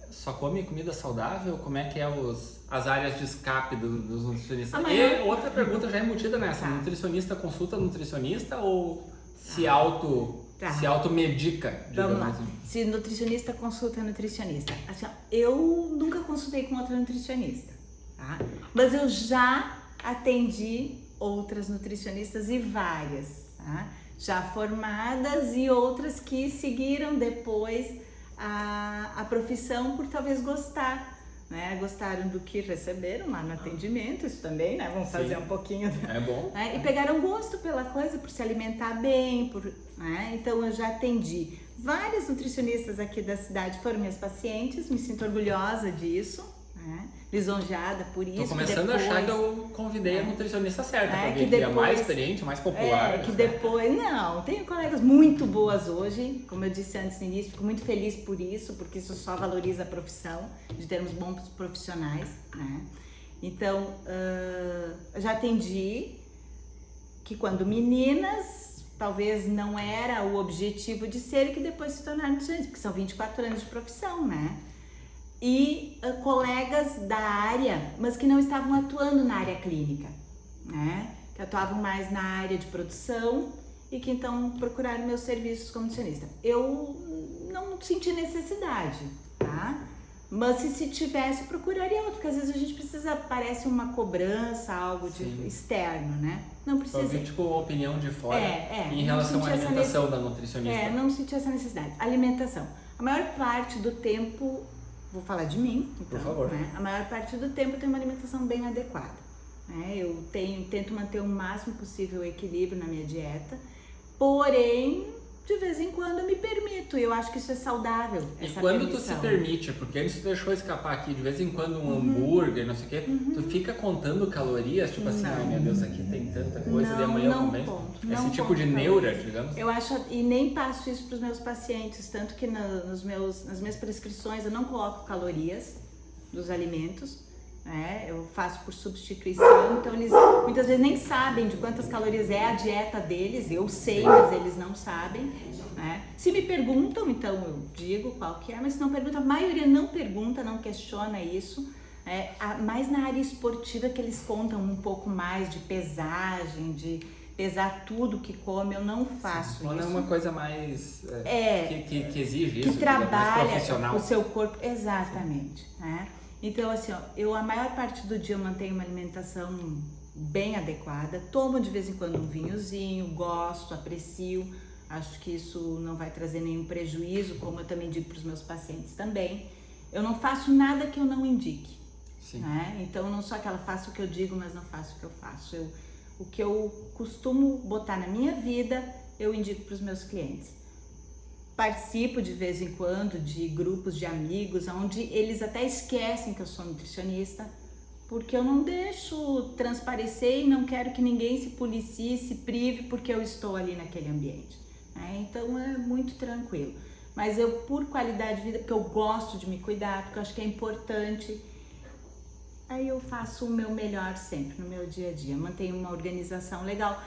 B: Só come comida saudável? Como é que é as áreas de escape dos nutricionistas? E outra pergunta já embutida nessa, nutricionista consulta nutricionista ou se automedica?
A: Vamos lá, se nutricionista consulta nutricionista. Assim, eu nunca consultei com outra nutricionista, tá? Mas eu já atendi outras nutricionistas e várias, tá? Já formadas e outras que seguiram depois a profissão por talvez gostar, né? Gostaram do que receberam lá no atendimento, isso também, né? Vamos fazer um pouquinho.
B: É bom.
A: Né? E pegaram gosto pela coisa, por se alimentar bem, né? Então eu já atendi várias nutricionistas aqui da cidade, foram minhas pacientes, me sinto orgulhosa disso, né? Lisonjeada por isso.
B: Tô começando a achar que eu convidei a nutricionista certa, porque que é mais experiente, mais popular.
A: Não, tenho colegas muito boas hoje, como eu disse antes no início, fico muito feliz por isso, porque isso só valoriza a profissão, de termos bons profissionais, né? Então, eu já atendi que quando meninas, talvez não era o objetivo de ser, e que depois se tornaram nutricionistas, porque são 24 anos de profissão, né? E colegas da área, mas que não estavam atuando na área clínica, né? Que atuavam mais na área de produção e que então procuraram meus serviços como nutricionista. Eu não senti necessidade, tá? Mas se tivesse, procuraria outro, porque às vezes a gente precisa, parece uma cobrança, algo de externo, né? Não precisa.
B: Ouvir, tipo, a opinião de fora em relação à alimentação da nutricionista.
A: Não senti essa necessidade. Alimentação. A maior parte do tempo... Vou falar de mim, então,
B: por favor.
A: Né? A maior parte do tempo eu tenho uma alimentação bem adequada. Né? Eu tento manter o máximo possível o equilíbrio na minha dieta, porém, de vez em quando eu me permito, e eu acho que isso é saudável.
B: E quando tu se permite, porque antes tu deixou escapar aqui, de vez em quando um hambúrguer, não sei o quê, tu fica contando calorias, tipo assim, ai meu Deus, aqui tem tanta coisa, e amanhã eu começo. Esse tipo de neura, digamos.
A: Eu acho, e nem passo isso para os meus pacientes, tanto que nas minhas prescrições eu não coloco calorias dos alimentos, né? Eu faço por substituição, então eles muitas vezes nem sabem de quantas calorias é a dieta deles, eu sei, mas eles não sabem, né? Se me perguntam, então eu digo qual que é, mas se não perguntam, a maioria não pergunta, não questiona isso, mais na área esportiva que eles contam um pouco mais de pesagem, de pesar tudo que come, eu não faço
B: Quando
A: isso.
B: é uma coisa mais que exige
A: Que
B: isso, mais
A: trabalha
B: profissional.
A: o seu corpo, exatamente, né? Então, assim, ó, eu a maior parte do dia eu mantenho uma alimentação bem adequada, tomo de vez em quando um vinhozinho, gosto, aprecio, acho que isso não vai trazer nenhum prejuízo, como eu também digo para os meus pacientes também. Eu não faço nada que eu não indique,
B: Sim.
A: né? Então, não só que ela faça o que eu digo, mas não faço o que eu faço. O que eu costumo botar na minha vida, eu indico para os meus clientes. Participo de vez em quando de grupos de amigos, onde eles até esquecem que eu sou nutricionista, porque eu não deixo transparecer e não quero que ninguém se policie, se prive, porque eu estou ali naquele ambiente, né? Então é muito tranquilo. Mas eu, por qualidade de vida, porque eu gosto de me cuidar, porque eu acho que é importante, aí eu faço o meu melhor sempre no meu dia a dia, mantenho uma organização legal.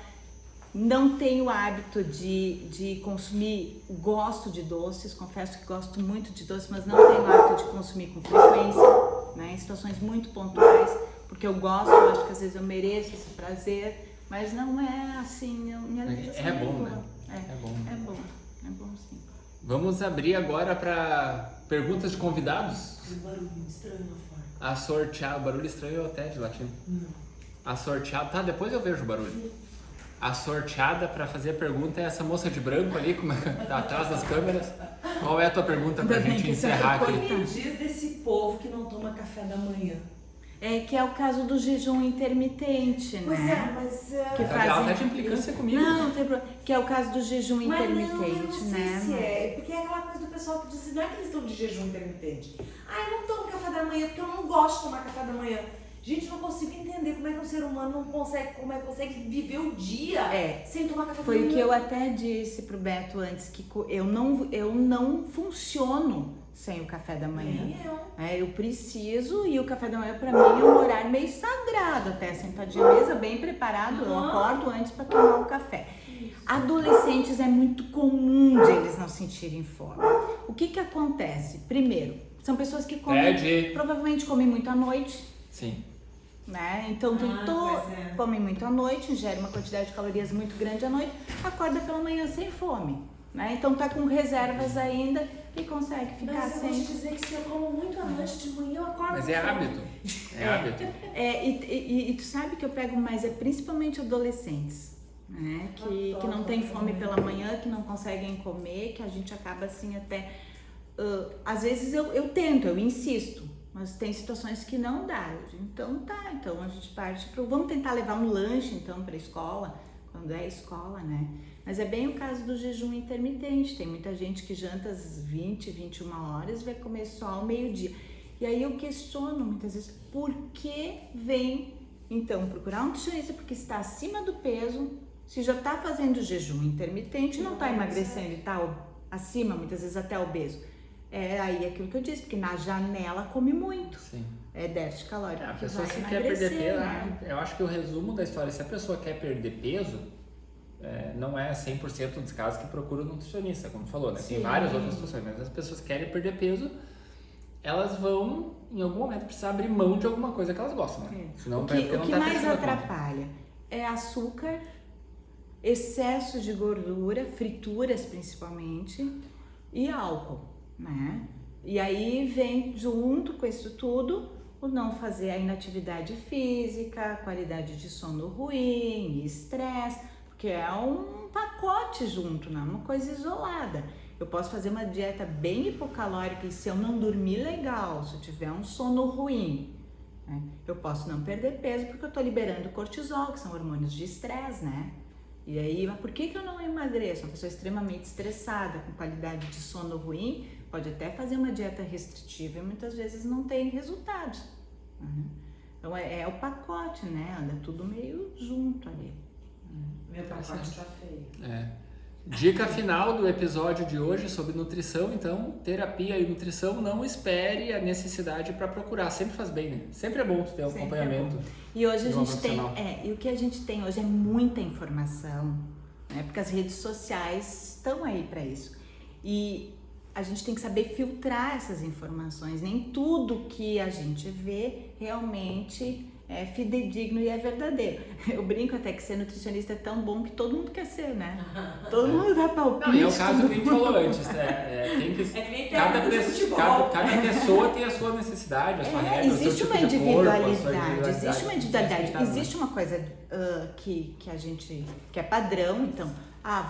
A: Não tenho hábito de consumir, gosto de doces, confesso que gosto muito de doces, mas não tenho hábito de consumir com frequência, né, em situações muito pontuais, porque eu gosto, eu acho que às vezes eu mereço esse prazer, mas não é assim, minha alimentação
B: É bom,
A: boa.
B: né? É bom.
A: É bom sim.
B: Vamos abrir agora para perguntas de convidados.
C: Um barulho estranho lá fora.
B: A sortear, o barulho estranho é o Ted latindo.
C: Não.
B: A sorteada, tá, depois eu vejo o barulho. A sorteada para fazer a pergunta é essa moça de branco ali, como tá atrás das câmeras. Qual é a tua pergunta pra
A: Ainda bem
B: gente
A: que
B: encerrar
C: O
B: aqui?
C: que me diz desse povo que não toma café da manhã?
A: É que é o caso do jejum intermitente,
C: Pois
A: né?
C: é, mas...
A: Que
B: Ela
A: fazem
B: tá de implicância comigo.
A: Não, não tem problema. Que é o caso do jejum
C: Mas
A: intermitente,
C: não, eu não sei
A: né?
C: se é. Porque é aquela coisa do pessoal que diz assim, não é que eles estão de jejum intermitente. Ah, eu não tomo café da manhã porque eu não gosto de tomar café da manhã. Gente, eu não consigo entender como é que um ser humano não consegue, consegue viver o dia sem tomar café da manhã.
A: Foi o que eu até disse pro Beto antes, que eu não funciono sem o café da manhã.
C: Nem eu.
A: Eu preciso, e o café da manhã pra mim é um horário meio sagrado, até sentadinha à mesa, bem preparado, eu acordo antes para tomar o café. Adolescentes é muito comum de eles não sentirem fome. O que que acontece? Primeiro, são pessoas que comem, provavelmente comem muito à noite.
B: Sim.
A: Né? Então come muito à noite, ingere uma quantidade de calorias muito grande à noite, acorda pela manhã sem fome, né? Então tá com reservas ainda e consegue ficar
C: Mas eu vou
A: sem.
C: te dizer que se eu como muito à noite de manhã, eu acordo.
B: Mas é hábito. É hábito.
A: E tu sabe que eu pego mais principalmente adolescentes, né? Que não tem fome pela manhã, que não conseguem comer, que a gente acaba assim até às vezes eu tento, eu insisto. Mas tem situações que não dá. Então a gente parte para vamos tentar levar um lanche então para a escola, quando é escola, né? Mas é bem o caso do jejum intermitente. Tem muita gente que janta às 20, 21 horas e vai comer só ao meio-dia. E aí eu questiono muitas vezes por que vem então procurar um nutricionista porque está acima do peso, se já está fazendo jejum intermitente, não está emagrecendo e está acima, muitas vezes até obeso. É aí aquilo que eu disse, porque na janela come muito.
B: Sim.
A: É déficit calórico.
B: A
A: que
B: pessoa
A: vai
B: se quer perder peso,
A: né?
B: eu acho que o resumo da história, se a pessoa quer perder peso, não é 100% dos casos que procura um nutricionista, como tu falou, né? Tem
A: Sim.
B: várias outras situações, mas as pessoas que querem perder peso, elas vão, em algum momento, precisar abrir mão de alguma coisa que elas gostam, né? Senão,
A: O que
B: tá
A: mais
B: fechando a conta.
A: atrapalha é açúcar, excesso de gordura, frituras principalmente, e álcool, né? E aí vem junto com isso tudo o não fazer a inatividade física, a qualidade de sono ruim, estresse, porque é um pacote junto, não é uma coisa isolada. Eu posso fazer uma dieta bem hipocalórica e se eu não dormir legal, se eu tiver um sono ruim, né, eu posso não perder peso porque eu tô liberando cortisol, que são hormônios de estresse, né? E aí, mas por que eu não emagreço? Uma pessoa extremamente estressada, com qualidade de sono ruim, pode até fazer uma dieta restritiva e muitas vezes não tem resultados. Então é o pacote, né? Anda tudo meio junto ali.
C: Meu pacote tá feio.
B: Dica final do episódio de hoje sobre nutrição, então, terapia e nutrição, não espere a necessidade para procurar, sempre faz bem, né? Sempre é bom ter um acompanhamento.
A: E hoje a
B: de um
A: gente tem,
B: profissional.
A: e o que a gente tem hoje é muita informação, né? Porque as redes sociais estão aí para isso. E a gente tem que saber filtrar essas informações. Nem tudo que a gente vê realmente é fidedigno e é verdadeiro. Eu brinco até que ser nutricionista é tão bom que todo mundo quer ser, né? Todo mundo dá palpite.
B: Não, e é o caso que a gente falou antes, tem que...
C: É que nem
B: Cada,
C: perna do futebol.
B: cada pessoa tem a sua necessidade, a sua regra,
A: existe
B: o seu
A: uma
B: tipo de corpo, a sua
A: individualidade, existe uma individualidade.
B: Respeitado.
A: Existe uma coisa que a gente, que é padrão, então,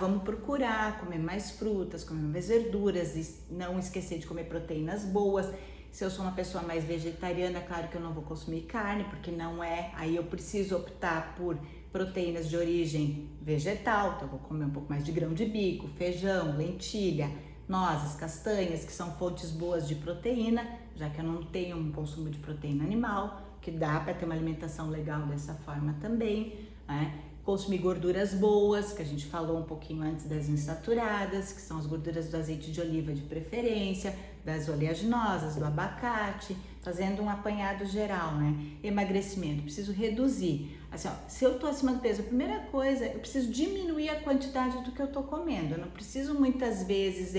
A: vamos procurar comer mais frutas, comer mais verduras, não esquecer de comer proteínas boas. Se eu sou uma pessoa mais vegetariana, claro que eu não vou consumir carne, porque não é, aí eu preciso optar por proteínas de origem vegetal, então eu vou comer um pouco mais de grão de bico, feijão, lentilha, nozes, castanhas, que são fontes boas de proteína, já que eu não tenho um consumo de proteína animal, que dá para ter uma alimentação legal dessa forma também, né? Consumir gorduras boas, que a gente falou um pouquinho antes das insaturadas, que são as gorduras do azeite de oliva de preferência, das oleaginosas, do abacate, fazendo um apanhado geral, né? Emagrecimento, preciso reduzir. Assim, se eu tô acima do peso, a primeira coisa, eu preciso diminuir a quantidade do que eu tô comendo. Eu não preciso muitas vezes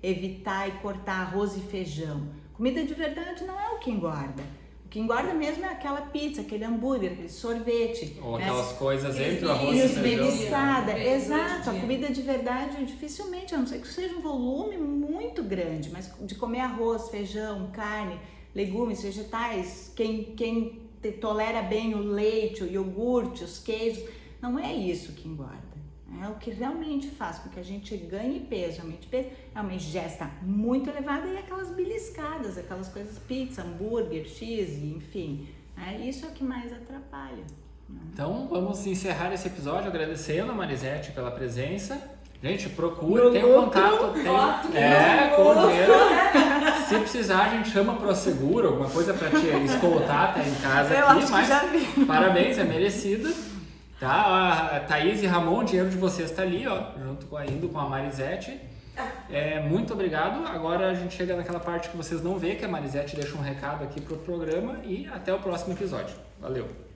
A: evitar e cortar arroz e feijão. Comida de verdade não é o que engorda. O que engorda mesmo é aquela pizza, aquele hambúrguer, aquele sorvete.
B: Ou
A: né?
B: aquelas coisas entre o arroz
A: E
B: e o
A: os
B: feijão.
A: beliscada,
C: Bem
A: exato. A
C: gordinha.
A: comida de verdade, dificilmente, a não ser que seja um volume muito grande, mas de comer arroz, feijão, carne, legumes, vegetais, quem tolera bem o leite, o iogurte, os queijos, não é isso que engorda. É o que realmente faz com que a gente ganhe peso. Realmente peso é uma ingesta muito elevada e aquelas beliscadas, aquelas coisas, pizza, hambúrguer, cheese, enfim. Isso é o que mais atrapalha.
B: Então, vamos encerrar esse episódio agradecendo a Marisete pela presença. Gente, procure, tem um contato. Com dinheiro. Se precisar, a gente chama pro seguro, alguma coisa pra te escoltar até em casa
A: Eu
B: aqui,
A: acho que
B: mas
A: já vi.
B: parabéns, é merecido. Tá? A Thaís e Ramon, o dinheiro de vocês está ali, ó, indo com a Marisete. Muito obrigado. Agora a gente chega naquela parte que vocês não vê, que a Marisete deixa um recado aqui pro programa e até o próximo episódio. Valeu!